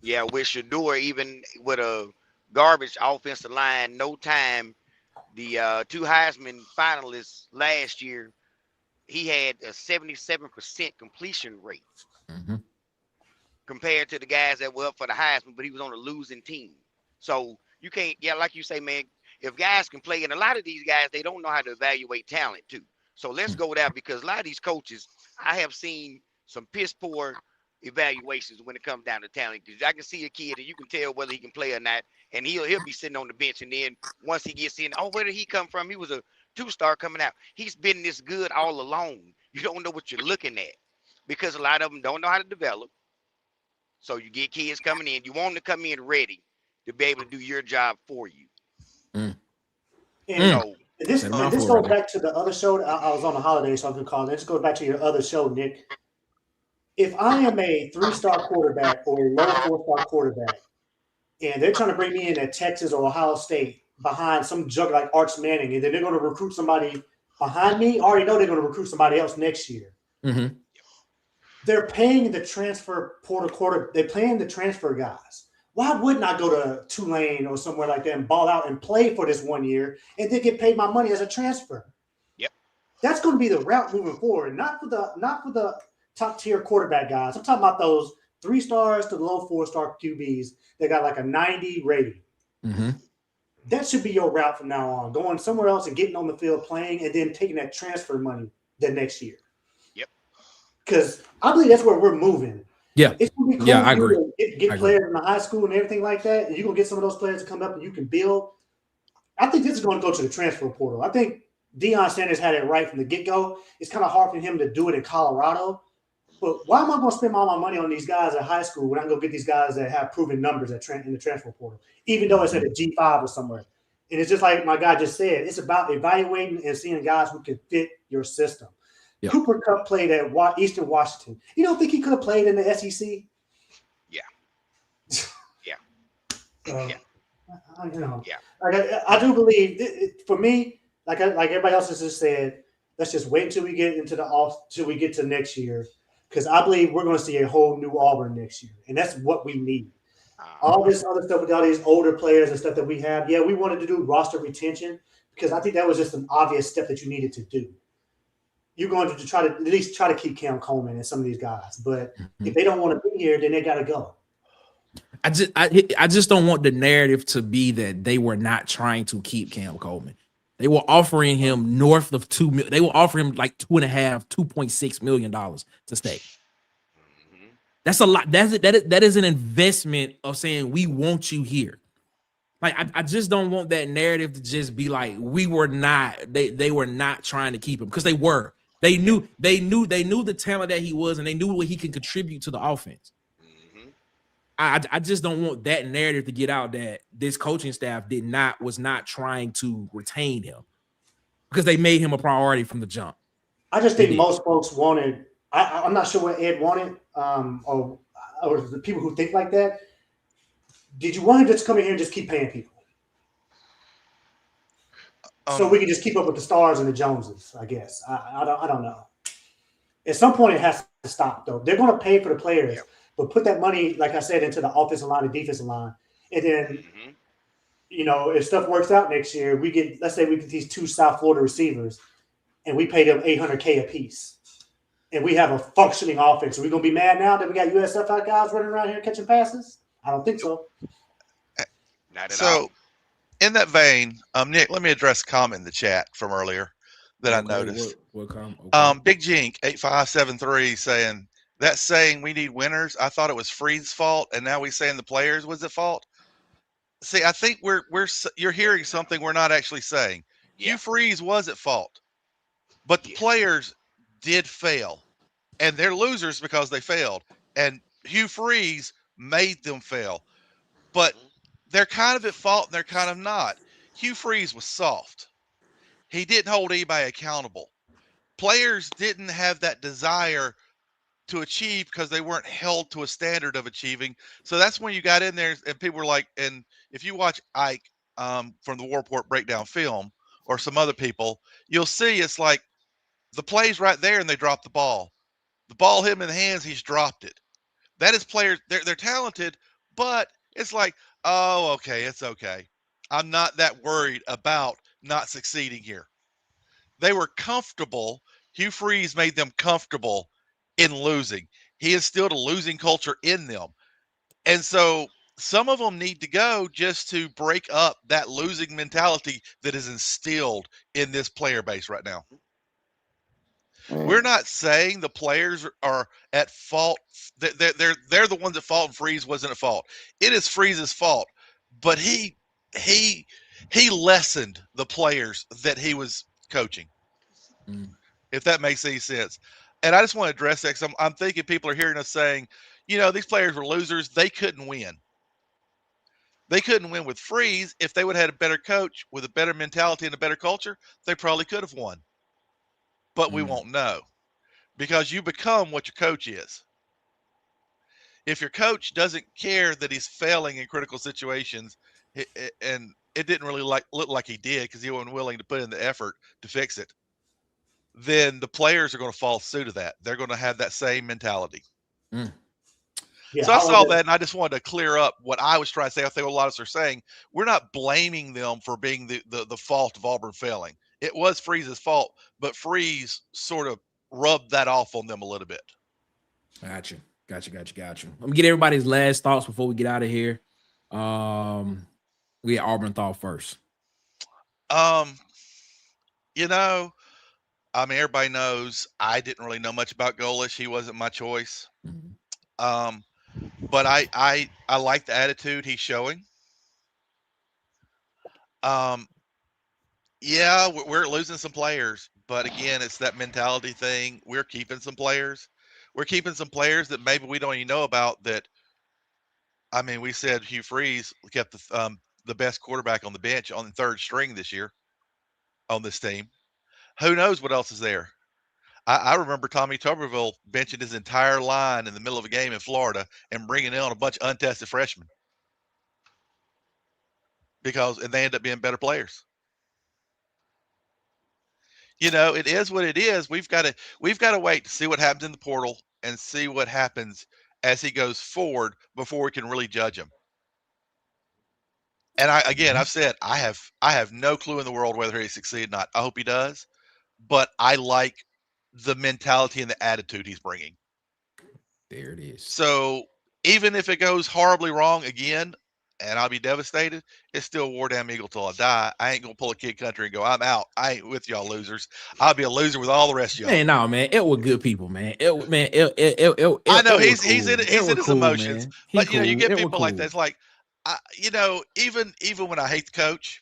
Speaker 7: with Shedeur, even with a garbage offensive line, no time. The 2 Heisman finalists last year, he had a 77% completion rate compared to the guys that were up for the Heisman, but he was on a losing team. So you can't, like you say, man, if guys can play, and a lot of these guys, they don't know how to evaluate talent too. So let's go there, because a lot of these coaches, I have seen some piss poor evaluations when it comes down to talent. Because I can see a kid and you can tell whether he can play or not, and he'll be sitting on the bench, and then once he gets in, where did he come from? He was a 2-star coming out. He's been this good all along. You don't know what you're looking at, because a lot of them don't know how to develop. So you get kids coming in. You want them to come in ready to be able to do your job for you.
Speaker 6: This goes back to the other show. I was on a holiday, so I can call it. This goes back to your other show, Nick. If I am a 3-star quarterback or a low 4-star quarterback, and they're trying to bring me in at Texas or Ohio State behind some jugger like Arch Manning, and then they're going to recruit somebody behind me, I already know they're going to recruit somebody else next year. They're paying the transfer portal they're paying the transfer guys. Why wouldn't I go to Tulane or somewhere like that and ball out and play for this 1 year and then get paid my money as a transfer?
Speaker 7: Yep.
Speaker 6: That's going to be the route moving forward, not for the top tier quarterback guys. I'm talking about those 3 stars to low 4-star QBs that got like a 90 rating. That should be your route from now on, going somewhere else and getting on the field playing and then taking that transfer money the next year.
Speaker 7: Yep.
Speaker 6: Because I believe that's where we're moving.
Speaker 3: Yeah.
Speaker 6: It's going to be cool.
Speaker 3: Yeah, I agree.
Speaker 6: Get players in the high school and everything like that, and you're going to get some of those players to come up and you can build. I think this is going to go to the transfer portal. I think Deion Sanders had it right from the get-go. It's kind of hard for him to do it in Colorado. But why am I going to spend all my money on these guys at high school when I can go get these guys that have proven numbers in the transfer portal, even though it's at a G5 or somewhere? And it's just like my guy just said, it's about evaluating and seeing guys who can fit your system. Yep. Cooper Kupp played at Eastern Washington. You don't think he could have played in the SEC?
Speaker 7: Yeah.
Speaker 6: I do believe for me, like everybody else has just said, let's just wait until we get to next year, because I believe we're going to see a whole new Auburn next year, and that's what we need. All this other stuff with all these older players and stuff that we have, we wanted to do roster retention because I think that was just an obvious step that you needed to do. You're going to try to at least try to keep Cam Coleman and some of these guys, but if they don't want to be here, then they got to go.
Speaker 3: I just don't want the narrative to be that they were not trying to keep Cam Coleman. They were offering him north of $2 million. They were offering him like $2.6 million to stay. That's a lot. That is an investment of saying we want you here. Like I just don't want that narrative to just be like we were not. They were not trying to keep him, because they were. They knew the talent that he was, and they knew what he can contribute to the offense. I just don't want that narrative to get out that this coaching staff was not trying to retain him, because they made him a priority from the jump.
Speaker 6: I just think most folks wanted. I'm not sure what Ed wanted, or the people who think like that. Did you want him to just come in here and just keep paying people, so we can just keep up with the Stars and the Joneses? I guess I don't know. At some point, it has to stop, though. They're going to pay for the players, but put that money, like I said, into the offensive line and defensive line, and then if stuff works out next year, let's say we get these 2 South Florida receivers, and we pay them $800K a piece. And we have a functioning offense. Are we going to be mad now that we got USF guys running around here catching passes? I don't think so.
Speaker 7: Not at all.
Speaker 9: So, in that vein, Nick, let me address a comment in the chat from earlier that I noticed.
Speaker 3: What comment? Okay.
Speaker 9: Big Jink 8573 saying that saying we need winners. I thought it was Freed's fault, and now we saying the players was at fault. See, I think you're hearing something we're not actually saying.
Speaker 7: Yeah.
Speaker 9: Hugh Freeze was at fault, but the players did fail, and they're losers because they failed. And Hugh Freeze made them fail, but they're kind of at fault and they're kind of not. Hugh Freeze was soft. He didn't hold anybody accountable. Players didn't have that desire to achieve because they weren't held to a standard of achieving. So that's when you got in there and people were like, and if you watch Ike from the War Report breakdown film or some other people, you'll see it's like the play's right there and they drop the ball. The ball hit him in the hands, he's dropped it. That is players, they're talented, but it's like, oh, okay, it's okay. I'm not that worried about not succeeding here. They were comfortable. Hugh Freeze made them comfortable in losing. He instilled a losing culture in them. And so some of them need to go just to break up that losing mentality that is instilled in this player base right now. We're not saying the players are at fault. They're the ones at fault and Freeze wasn't at fault. It is Freeze's fault. But he lessened the players that he was coaching. If that makes any sense. And I just want to address that because I'm thinking people are hearing us saying, you know, these players were losers. They couldn't win. They couldn't win with Freeze. If they would have had a better coach with a better mentality and a better culture, they probably could have won. But we won't know because you become what your coach is. If your coach doesn't care that he's failing in critical situations, and it didn't really look like he did because he wasn't willing to put in the effort to fix it, then the players are going to follow suit of that. They're going to have that same mentality.
Speaker 6: Yeah,
Speaker 9: So I saw that, and I just wanted to clear up what I was trying to say. I think a lot of us are saying we're not blaming them for being the fault of Auburn failing. It was Freeze's fault, but Freeze sort of rubbed that off on them a little bit.
Speaker 3: Got you. Let me get everybody's last thoughts before we get out of here. We get Auburn thought first.
Speaker 9: You know, I mean, everybody knows I didn't really know much about Golish. He wasn't my choice. But I like the attitude he's showing. Yeah, we're losing some players, but again, it's that mentality thing. We're keeping some players. We're keeping some players that maybe we don't even know about that. I mean, we said Hugh Freeze kept the best quarterback on the bench on the third string this year on this team. Who knows what else is there? I remember Tommy Tuberville benching his entire line in the middle of a game in Florida and bringing in a bunch of untested freshmen and they end up being better players. You know, it is what it is. We've got to wait to see what happens in the portal and see what happens as he goes forward before we can really judge him. And I've said I have no clue in the world whether he succeeds or not. I hope he does, but I like the mentality and the attitude he's bringing.
Speaker 3: There it is.
Speaker 9: So even if it goes horribly wrong again, and I'll be devastated, it's still War Damn Eagle till I die. I ain't gonna pull a Kid Country and go, I'm out. I ain't with y'all losers. I'll be a loser with all the rest of y'all.
Speaker 3: Man, no, man. It was good people, man. I
Speaker 9: know he's in his emotions,
Speaker 3: man.
Speaker 9: But you know, you get people like that. It's like, you know, even when I hate the coach,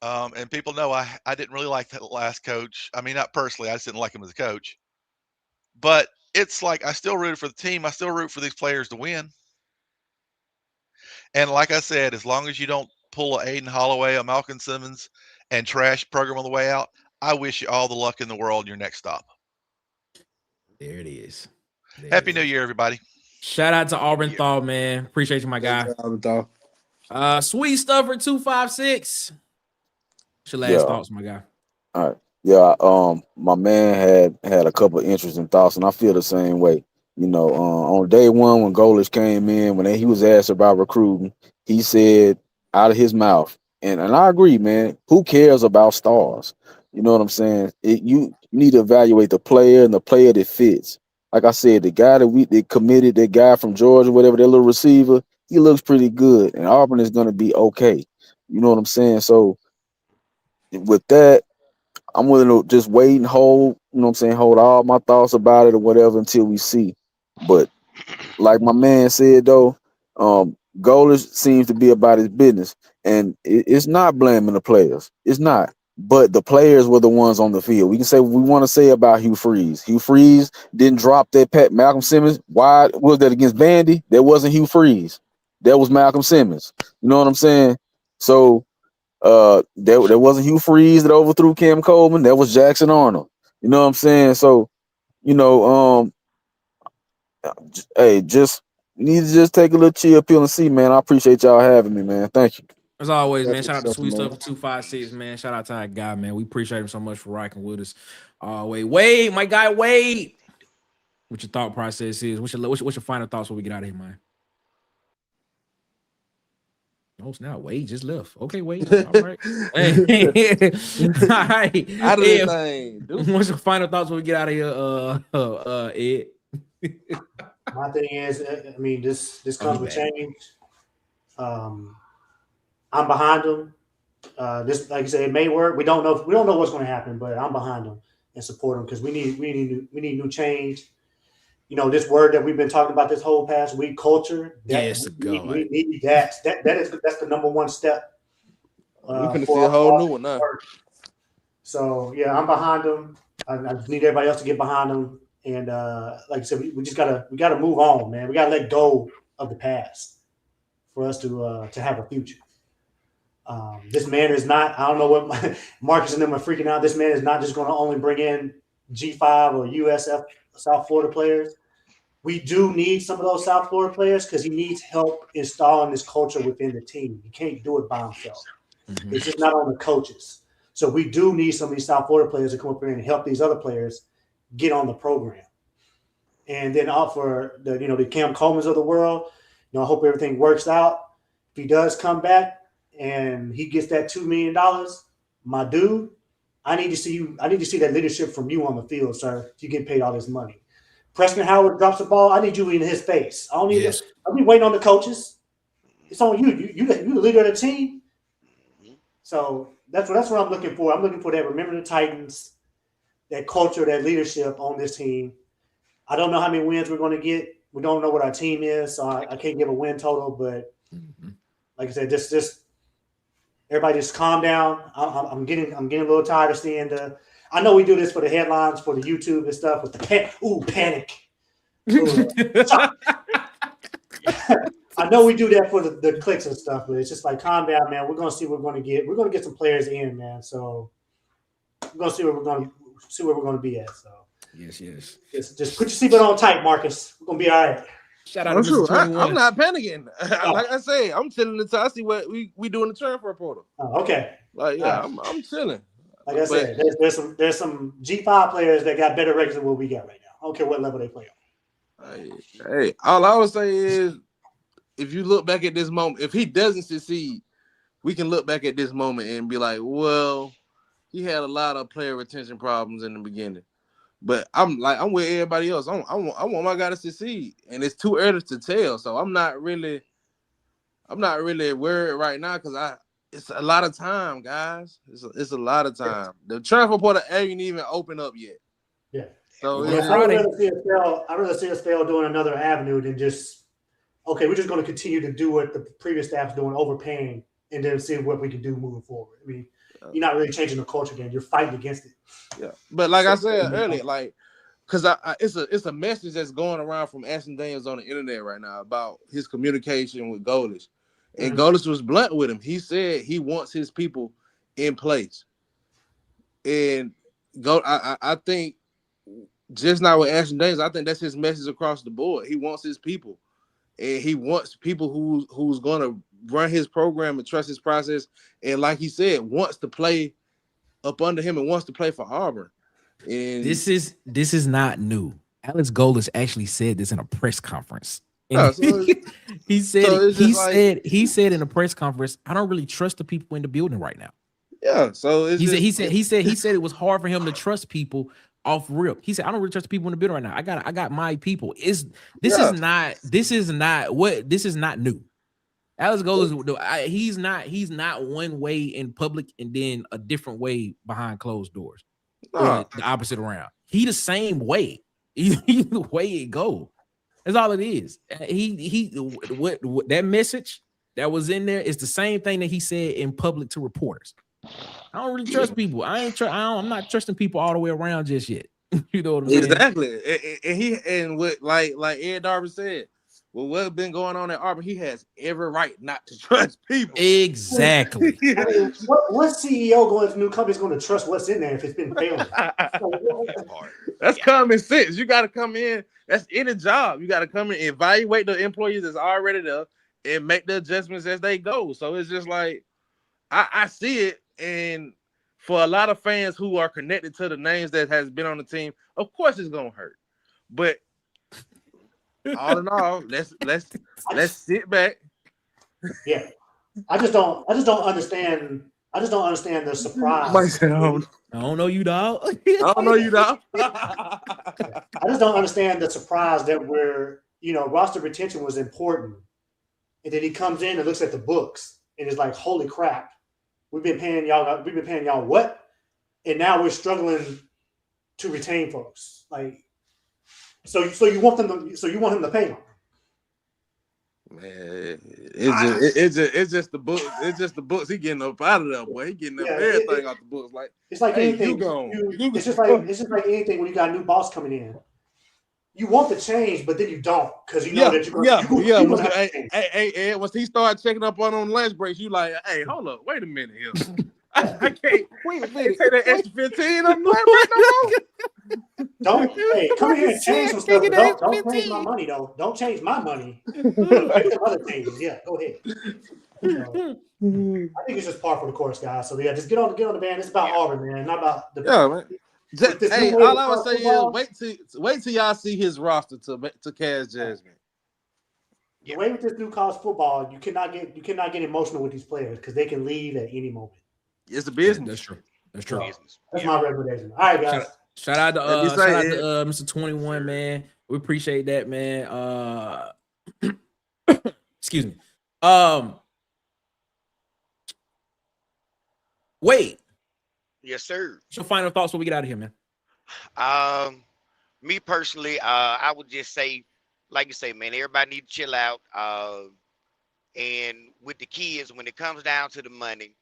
Speaker 9: and people know I didn't really like that last coach. I mean, not personally, I just didn't like him as a coach. But it's like I still rooted for the team. I still root for these players to win. And like I said, as long as you don't pull a Aiden Holloway, a Malcolm Simmons, and trash program on the way out, I wish you all the luck in the world in your next stop.
Speaker 3: There it is.
Speaker 9: Happy New Year, everybody.
Speaker 3: Shout out to Auburn Thought, man. Appreciate you, my guy.
Speaker 4: Auburn Thought.
Speaker 3: Sweet Stuffer 256. What's your last thoughts, my guy?
Speaker 11: All right. Yeah, my man had a couple of interesting thoughts, and I feel the same way. You know, on day one when Golish came in, when he was asked about recruiting, he said out of his mouth, and I agree, man, who cares about stars? You know what I'm saying? You need to evaluate the player and the player that fits. Like I said, the guy that committed, that guy from Georgia, whatever, that little receiver, he looks pretty good, and Auburn is going to be okay. You know what I'm saying? So with that, I'm willing to just wait and hold. You know what I'm saying? Hold all my thoughts about it or whatever until we see. But like my man said though, Goalish seems to be about his business, and it's not blaming the players. It's not. But the players were the ones on the field. We can say what we want to say about Hugh Freeze. Hugh Freeze didn't drop that pat. Malcolm Simmons, why was that against Vandy? That wasn't Hugh Freeze. That was Malcolm Simmons. You know what I'm saying? So there wasn't Hugh Freeze that overthrew Cam Coleman. That was Jackson Arnold. You know what I'm saying? So, you know, hey, just need to just take a little chill pill and see, man. I appreciate y'all having me, man. Thank you.
Speaker 3: As always, man.
Speaker 4: That's
Speaker 3: Shout out to
Speaker 4: what's up,
Speaker 3: Sweet
Speaker 4: man.
Speaker 3: Stuff for 256, man. Shout out to our guy, man. We appreciate him so much for rocking with us. Wade, my guy, Wade. What your thought process is? What's your final thoughts when we get out of here, man? Oh, now Wade just left. Okay, Wade. All right. Hey. All right.
Speaker 5: Out of
Speaker 3: Ed,
Speaker 5: the thing, dude.
Speaker 3: what's your final thoughts when we get out of here? Ed.
Speaker 6: My thing is, I mean, this comes with change. I'm behind them. This, like you said, it may work. We don't know what's going to happen, but I'm behind them and support them because we need new change. You know, this word that we've been talking about this whole past week, culture.
Speaker 3: Yes,
Speaker 6: we need that. That's the number one step.
Speaker 5: We finna see a whole new one now.
Speaker 6: So yeah, I'm behind them. I just need everybody else to get behind them. And like I said, we just gotta move on, man. We gotta let go of the past for us to have a future. This man is not. I don't know what Marcus and them are freaking out. This man is not just going to only bring in G5 or USF South Florida players. We do need some of those South Florida players because he needs help installing this culture within the team. He can't do it by himself. Mm-hmm. It's just not on the coaches. So we do need some of these South Florida players to come up here and help these other players get on the program. And then out for the Cam Colemans of the world, I hope everything works out. If he does come back and he gets that $2 million, my dude, I need to see you. I need to see that leadership from you on the field, sir. If you get paid all this money. Preston Howard drops the ball. I need you in his face. I don't need this. I'll be waiting on the coaches. It's on you. You the leader of the team. So that's what I'm looking for. I'm looking for that. Remember the Titans, that culture, that leadership on this team. I don't know how many wins we're going to get. We don't know what our team is, so I can't give a win total. But like I said, just everybody just calm down. I'm getting a little tired of seeing the. I know we do this for the headlines, for the YouTube and stuff with the panic. I know we do that for the clicks and stuff, but it's just like calm down, man. We're gonna see what we're gonna get. We're gonna get some players in, man. So we're gonna see where we're gonna be at. So
Speaker 3: yes.
Speaker 6: Just put your seatbelt on tight, Marcus. We're gonna be all right.
Speaker 3: Shout out to Mr. 21.
Speaker 5: I'm not panicking. Like I say, I'm chilling until I see what we do in the transfer portal.
Speaker 6: Oh, okay.
Speaker 5: Like I'm chilling.
Speaker 6: Like I said, there's some G5 players that got better records than what we got right now. I don't care what level they play on.
Speaker 5: Hey, all I would say is, if you look back at this moment, if he doesn't succeed, we can look back at this moment and be like, well, he had a lot of player retention problems in the beginning. But I'm with everybody else. I want my guy to succeed, and it's too early to tell. So I'm not really worried right now because it's a lot of time, guys. It's a lot of time. The transfer portal ain't even open up yet.
Speaker 6: Yeah.
Speaker 5: So
Speaker 6: I'd rather see us fail doing another avenue than just we're just going to continue to do what the previous staff's doing, overpaying, and then see what we can do moving forward. I mean, you're not really changing the culture then. You're fighting against it.
Speaker 5: Yeah. But like I said earlier, because it's a message that's going around from Ashton Daniels on the internet right now about his communication with Goalish. And Goalish was blunt with him. He said he wants his people in place. And I think just not with Ashton Daniels, I think that's his message across the board. He wants his people. And he wants people who's going to run his program and trust his process. And like he said, wants to play up under him and wants to play for Auburn. And
Speaker 3: this is not new. Alex Goalish actually said this in a press conference. He said in a press conference, I don't really trust the people in the building right now.
Speaker 5: Yeah. So
Speaker 3: he said it was hard for him to trust people off rip. He said, I don't really trust the people in the building right now. I got my people. This is not new. Alex Golis, he's not one way in public and then a different way behind closed doors, or the opposite around. He the same way. Either way it go. That's all it is. What that message that was in there is the same thing that he said in public to reporters. I don't really trust people. I'm not trusting people all the way around just yet. You know what I'm saying?
Speaker 5: Exactly. And what like Ed Darby said, well, what's been going on at Auburn, he has every right not to trust people.
Speaker 3: Exactly.
Speaker 6: I mean, what CEO going to new company is going to trust what's in there if it's been failing?
Speaker 5: That's common sense. You got to come in. That's any job. You got to come in, evaluate the employees that's already there, and make the adjustments as they go. So it's just like I see it, and for a lot of fans who are connected to the names that has been on the team, of course it's gonna hurt. But all in all, let's sit back.
Speaker 6: Yeah, I just don't understand. I just don't understand the surprise.
Speaker 3: I don't know you, dog.
Speaker 5: I don't know you, dog.
Speaker 6: I just don't understand the surprise that roster retention was important, and then he comes in and looks at the books and is like, "Holy crap, we've been paying y'all what?" And now we're struggling to retain folks. Like, so you want him to pay them?
Speaker 5: Man, it's just the book. It's just the books. He getting up out of there, boy. He getting up everything off the books. Like
Speaker 6: it's like
Speaker 5: hey,
Speaker 6: anything. It's just like anything when you got a new boss coming in. You want the change, but then you don't because you know that you're going to
Speaker 5: Hey, once he started checking up on lunch breaks, you like, hey, hold up, wait a minute here. I can't wait a minute. Take that extra 15 on lunch break no more.
Speaker 6: Come here and change some stuff. Don't change my money though. Don't change my money. Make some other changes. Yeah, go ahead. I think it's just par for the course, guys. So yeah, just get on the band. It's about Auburn, man, not about the.
Speaker 5: Yeah, man. Hey, all I would say is wait till y'all see his roster to cast judgment.
Speaker 6: The way with this new college football, you cannot get emotional with these players because they can leave at any moment.
Speaker 5: It's the business.
Speaker 3: That's true. That's true.
Speaker 6: That's my recommendation. All right, guys.
Speaker 3: Shout out to Mr. 21, man. We appreciate that, man. Excuse me. Wait.
Speaker 7: Yes, sir.
Speaker 3: So final thoughts before we get out of here, man.
Speaker 7: Me personally, I would just say, like you say, man, everybody need to chill out. And with the kids, when it comes down to the money,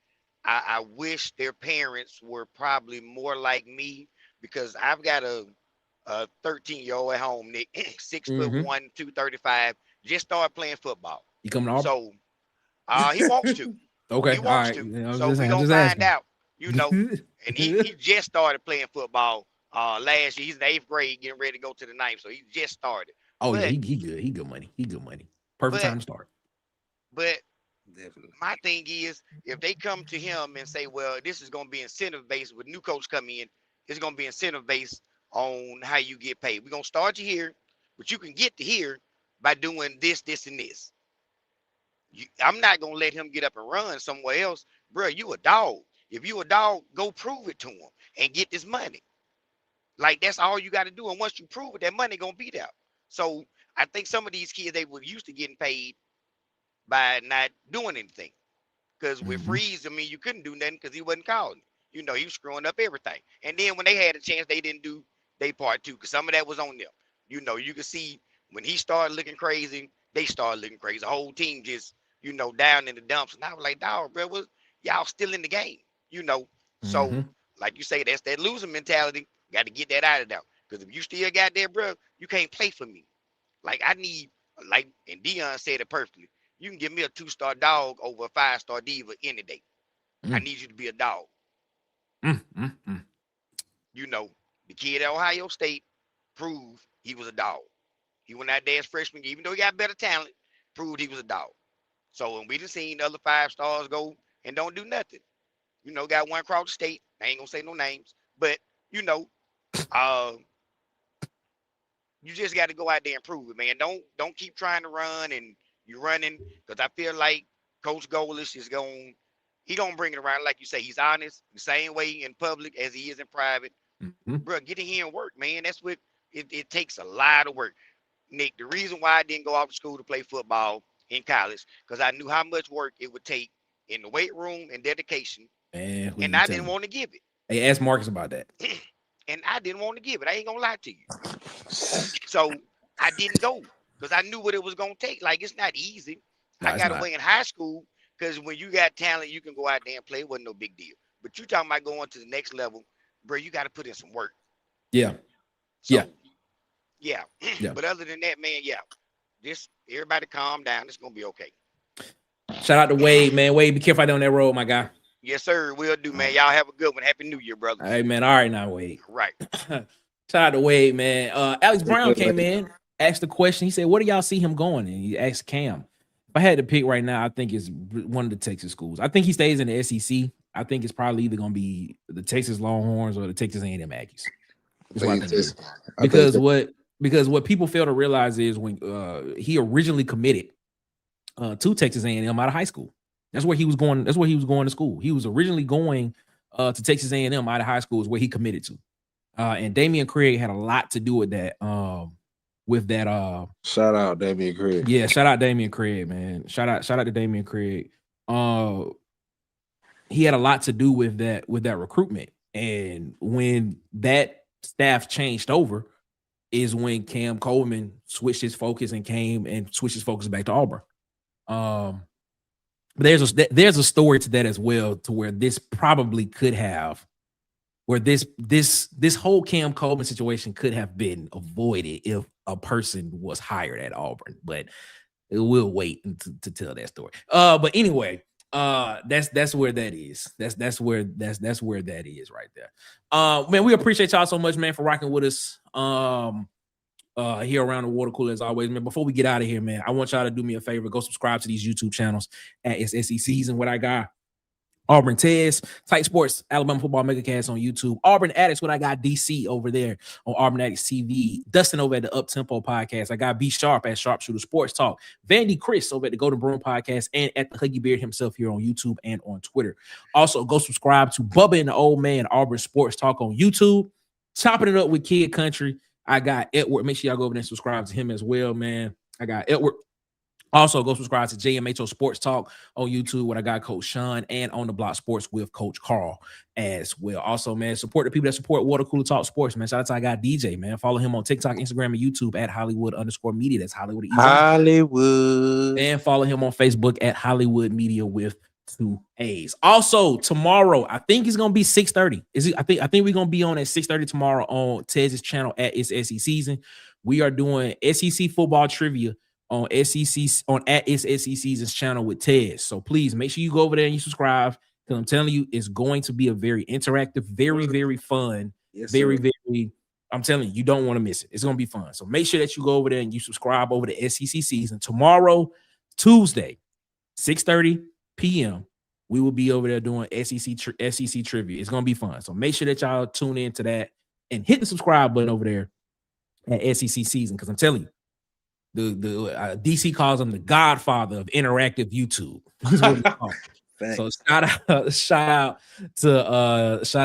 Speaker 7: I wish their parents were probably more like me because I've got a 13-year-old at home, Nick, 6'1", 235, just started playing football.
Speaker 3: You coming to Auburn?
Speaker 7: So he wants to.
Speaker 3: Okay,
Speaker 7: he wants to. So we're gonna find out. And he just started playing football last year. He's in the 8th grade, getting ready to go to the 9th. So he just started.
Speaker 3: Oh, yeah, he good. He good money. He good money. Perfect time to start.
Speaker 7: But my thing is, if they come to him and say, well, this is going to be incentive-based with new coach coming in, it's going to be incentive-based on how you get paid. We're going to start you here, but you can get to here by doing this, this, and this. I'm not going to let him get up and run somewhere else. Bro, you a dog. If you a dog, go prove it to him and get this money. Like, that's all you got to do. And once you prove it, that money going to be there. So I think some of these kids, they were used to getting paid by not doing anything. Because with Freeze, I mean, you couldn't do nothing because he wasn't calling. He was screwing up everything. And then when they had a chance, they didn't do their part too, because some of that was on them. You could see when he started looking crazy, they started looking crazy. The whole team just, down in the dumps. And I was like, dog, bro, y'all still in the game, So, like you say, that's that losing mentality. Got to get that out of there. Because if you still got that, bro, you can't play for me. Like, I need, and Dion said it perfectly. You can give me a 2-star dog over a 5-star diva any day. I need you to be a dog. The kid at Ohio State proved he was a dog. He went out there as freshman, even though he got better talent, proved he was a dog. So when we just seen other 5-stars go and don't do nothing, got one across the state. I ain't gonna say no names, but you just got to go out there and prove it, man. Don't keep trying to run and you're running, because I feel like Coach Golis is he gonna bring it around. Like you say, he's honest the same way in public as he is in private. Bro, get in here and work, man. That's what it takes, a lot of work. Nick, the reason why I didn't go off to school to play football in college because I knew how much work it would take in the weight room and dedication,
Speaker 3: Man,
Speaker 7: and I didn't want to give it.
Speaker 3: Hey, ask Marcus about that.
Speaker 7: And I didn't want to give it. I ain't gonna lie to you. So I didn't go because I knew what it was gonna take. Like, it's not easy.
Speaker 3: No,
Speaker 7: I
Speaker 3: it's
Speaker 7: got
Speaker 3: not.
Speaker 7: away in high school because when you got talent, you can go out there and play. It wasn't no big deal. But you talking about going to the next level, bro, you got to put in some work.
Speaker 3: Yeah.
Speaker 7: So,
Speaker 3: Yeah.
Speaker 7: yeah. But other than that, man, yeah. Just everybody calm down. It's gonna be okay.
Speaker 3: Shout out to Wade, man. Wade, be careful out there on that road, my guy.
Speaker 7: Yes, sir. We'll do, man. Y'all have a good one. Happy New Year, brother.
Speaker 3: Hey, man. All right now, Wade.
Speaker 7: Right.
Speaker 3: Shout out to Wade, man. Alex Brown came in, asked the question. He said, "Where do y'all see him going?" And he asked Cam. If I had to pick right now, I think it's one of the Texas schools. I think he stays in the SEC. I think it's probably either going to be the Texas Longhorns or the Texas A&M Aggies. Because what people fail to realize is when he originally committed to Texas A&M out of high school. That's where he was going. That's where he was going to school. He was originally going to Texas A&M out of high school is where he committed to. And Damian Craig had a lot to do with that.
Speaker 5: Shout out Damian Craig.
Speaker 3: Yeah, shout out Damian Craig, man. Shout out to Damian Craig. He had a lot to do with that recruitment. And when that staff changed over, is when Cam Coleman switched his focus and switched his focus back to Auburn. But there's a story to that as well, to where this probably could have, where this whole Cam Coleman situation could have been avoided if a person was hired at Auburn. But we'll wait to tell that story. But anyway, that's where that is. That's where that is right there. Man, we appreciate y'all so much, man, for rocking with us. Here around the water cooler as always, man. Before we get out of here, man, I want y'all to do me a favor. Go subscribe to these YouTube channels at It's SEC Season. What I got: Auburn Tez, Tight Sports, Alabama Football Megacast on YouTube. Auburn Addicts, what I got: DC over there on Auburn Addicts TV. Dustin over at the Up Tempo Podcast. I got B Sharp at Sharpshooter Sports Talk. Vandy Chris over at the Golden Broom Podcast and at the Huggy Beard himself here on YouTube and on Twitter. Also, go subscribe to Bubba and the Old Man Auburn Sports Talk on YouTube. Chopping it up with Kid Country. I got Edward. Make sure y'all go over there and subscribe to him as well, man. I got Edward. Also, go subscribe to JMHO Sports Talk on YouTube, what I got Coach Sean, and On the Block Sports with Coach Carl as well. Also, man, support the people that support Water Cooler Talk Sports, man. Shout out to I got DJ, man. Follow him on TikTok, Instagram, and YouTube at Hollywood_media. That's Hollywood.
Speaker 5: Hollywood.
Speaker 3: And follow him on Facebook at Hollywood Media with 2 A's. Also, tomorrow, I think it's gonna be 6:30. I think we're gonna be on at 6:30 tomorrow on Tez's channel at It's SEC Season. We are doing SEC football trivia on at It's SEC Season's channel with Tez. So please make sure you go over there and you subscribe, because I'm telling you, it's going to be a very interactive, very, very fun, very, I'm telling you, you don't want to miss it. It's gonna be fun. So make sure that you go over there and you subscribe over to SEC Season. Tomorrow, Tuesday, 6:30 p.m. we will be over there doing SEC trivia. It's gonna be fun. So make sure that y'all tune into that and hit the subscribe button over there at SEC Season, because I'm telling you, the DC calls him the godfather of interactive YouTube. So shout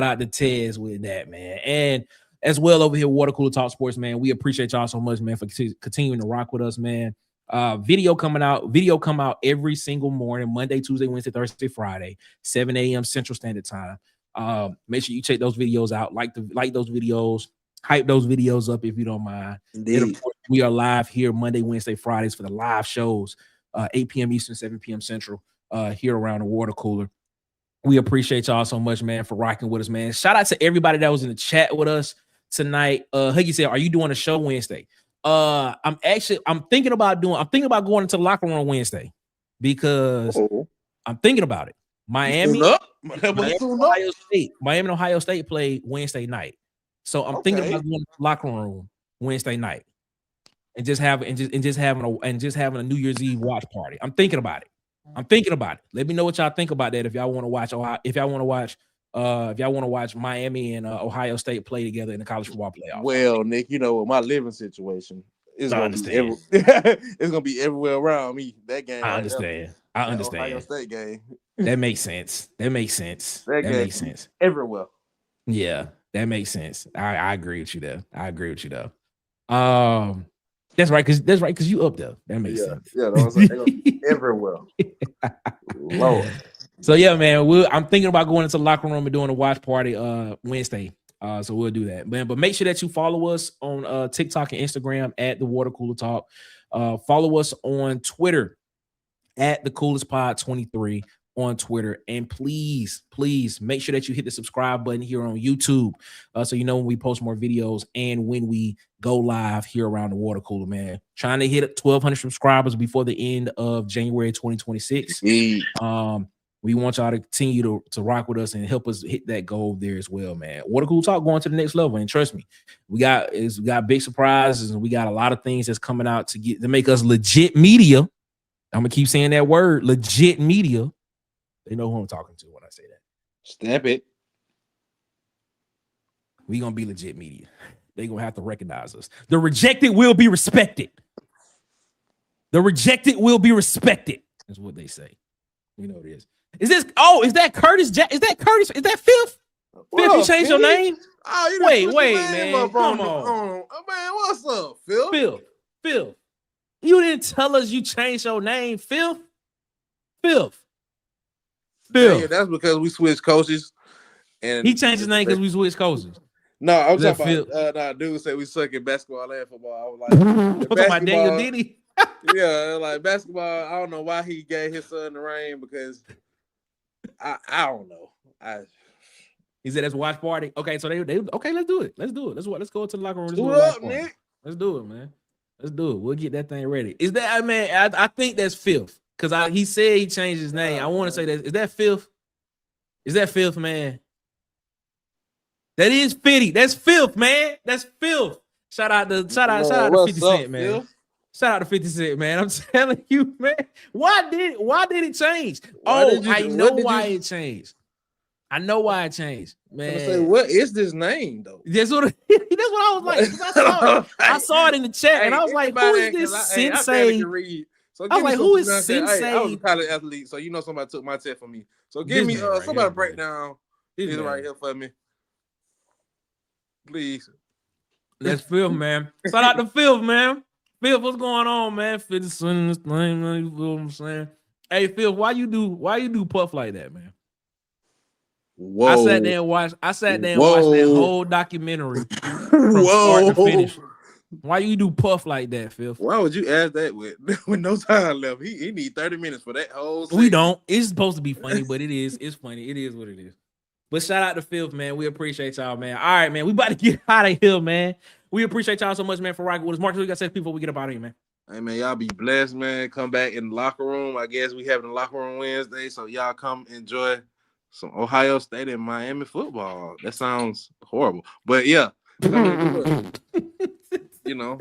Speaker 3: out to Tez with that, man. And as well over here, Water Cooler Talk Sports, man. We appreciate y'all so much, man, for continuing to rock with us, man. Video come out every single morning, Monday, Tuesday, Wednesday, Thursday, Friday, 7 a.m. Central Standard Time. Make sure you check those videos out, like those videos, hype those videos up if you don't mind.
Speaker 5: Indeed.
Speaker 3: And of course, we are live here Monday, Wednesday, Fridays for the live shows, 8 p.m. Eastern, 7 p.m. Central, here around the water cooler. We appreciate y'all so much, man, for rocking with us, man. Shout out to everybody that was in the chat with us tonight. Huggy said, "Are you doing a show Wednesday?" I'm thinking about going into the locker room Wednesday, because I'm thinking about it. Miami and Ohio State play Wednesday night. So I'm thinking about going to the locker room Wednesday night and just having a New Year's Eve watch party. I'm thinking about it. Let me know what y'all think about that. If y'all want to watch Miami and Ohio State play together in the college football playoffs.
Speaker 5: Well, Nick, you know, with my living situation, it's gonna be everywhere around me. That game.
Speaker 3: I understand.
Speaker 5: Ohio State game.
Speaker 3: That makes sense. That makes sense.
Speaker 5: Everywhere.
Speaker 3: Yeah, that makes sense. I agree with you there. That's right, because you up there. That makes sense.
Speaker 5: Yeah, those are everywhere. Lord.
Speaker 3: So yeah, man, I'm thinking about going into the locker room and doing a watch party Wednesday. So we'll do that, man. But make sure that you follow us on TikTok and Instagram at the Water Cooler Talk. Follow us on Twitter at the Coolest Pod 23 on Twitter, and please make sure that you hit the subscribe button here on YouTube, so you know when we post more videos and when we go live here around the Water Cooler, man. Trying to hit 1,200 subscribers before the end of January 2026. We want y'all to continue to rock with us and help us hit that goal there as well, man. Water Cooler Talk going to the next level, and trust me, we got big surprises and we got a lot of things that's coming out to make us legit media. I'm gonna keep saying that word, legit media. They know who I'm talking to when I say that.
Speaker 5: Stamp it.
Speaker 3: We gonna be legit media. They gonna have to recognize us. The rejected will be respected. The rejected will be respected. That's what they say. You know what it is. Is that Curtis? Is that Curtis? Is that Fifth? Fifth, you changed your name?
Speaker 5: Oh, you
Speaker 3: wait, man. Come on.
Speaker 5: Man, what's up, Phil?
Speaker 3: Phil. You didn't tell us you changed your name, Phil.
Speaker 5: Yeah, that's because we switched coaches. And
Speaker 3: he changed his name because we switched coaches.
Speaker 5: No, I'm talking about dude said we suck at basketball and football. I was like,
Speaker 3: I'm talking about Daniel Diddy.
Speaker 5: Yeah, like basketball. I don't know why he gave his son the reign, because I don't know.
Speaker 3: He said that's a watch party. Okay, so they okay. Let's do it. Let's go to the locker room.
Speaker 5: Do it up, Nick.
Speaker 3: Let's do it, man. Let's do it. We'll get that thing ready. Is that man? I think that's Fifth, because he said he changed his name. I want to say that. Is that Fifth? Is that Fifth, man? That is Fitty. That's Fifth, man. That's Fifth. Shout out to 50 Cent, man. Phil? Shout out to 50 Cent, man. I'm telling you, man. Why did it change? I know why it changed. I know why it changed, man.
Speaker 5: Say, what is this name though?
Speaker 3: That's what I was like. I saw it in the chat, and I was like, "Who is this Sensei?"
Speaker 5: So
Speaker 3: I was like, "Who is Sensei?"
Speaker 5: I was a college athlete, so you know somebody took my test for me. So give me somebody break down this right here for me, please.
Speaker 3: That's Phil, man. Shout out to Phil, man. Phil, what's going on, man? Phil, this thing, man. You feel what I'm saying? Hey, Phil, why you do puff like that, man?
Speaker 5: Whoa.
Speaker 3: I sat there and watched that whole documentary from start to finish. Why you do puff like that, Phil?
Speaker 5: Why would you ask that with no time left? He need 30 minutes for that whole segment.
Speaker 3: We don't. It's supposed to be funny, but it is. It's funny. It is what it is. But shout out to Phil, man. We appreciate y'all, man. All right, man. We about to get out of here, man. We appreciate y'all so much, man, for rocking with us. Marcus, we got to say before we get up out of here, man.
Speaker 5: Hey, man, y'all be blessed, man. Come back in the locker room. I guess we having a locker room Wednesday, so y'all come enjoy some Ohio State and Miami football. That sounds horrible, but yeah, you know,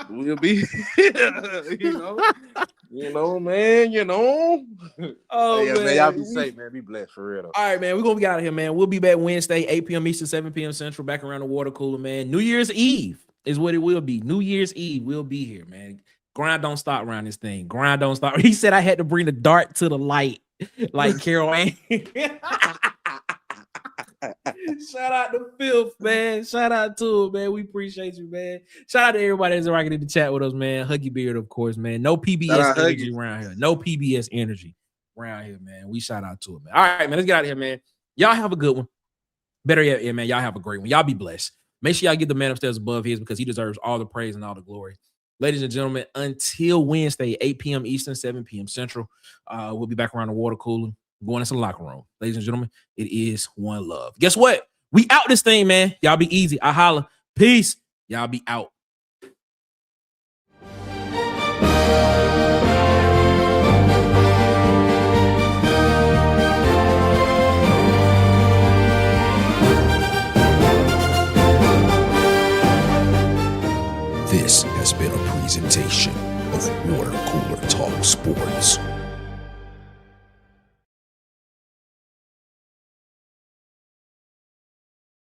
Speaker 5: we'll be, man. Oh, yeah, man, y'all be safe, man. Be blessed for real, though.
Speaker 3: All right, man, we're gonna get out of here, man. We'll be back Wednesday, 8 p.m. Eastern, 7 p.m. Central, back around the water cooler, man. New Year's Eve is what it will be. New Year's Eve, we'll be here, man. Grind don't stop around this thing. Grind don't stop. He said I had to bring the dart to the light, like Carol Ann. Shout out to Phil, man. Shout out to him, man. We appreciate you, man. Shout out to everybody that's rocking in the chat with us, man. Huggy Beard, of course, man. No PBS energy around here. No PBS energy around here, man. We shout out to him, man. All right, man. Let's get out of here, man. Y'all have a good one. Better yet, yeah, man. Y'all have a great one. Y'all be blessed. Make sure y'all get the man upstairs above his, because he deserves all the praise and all the glory. Ladies and gentlemen, until Wednesday, 8 p.m. Eastern, 7 p.m. Central, we'll be back around the water cooler, going into the locker room. Ladies and gentlemen, it is one love. Guess what? We out this thing, man. Y'all be easy. I holla. Peace. Y'all be out.
Speaker 2: This has been a presentation of Water Cooler Talk Sports.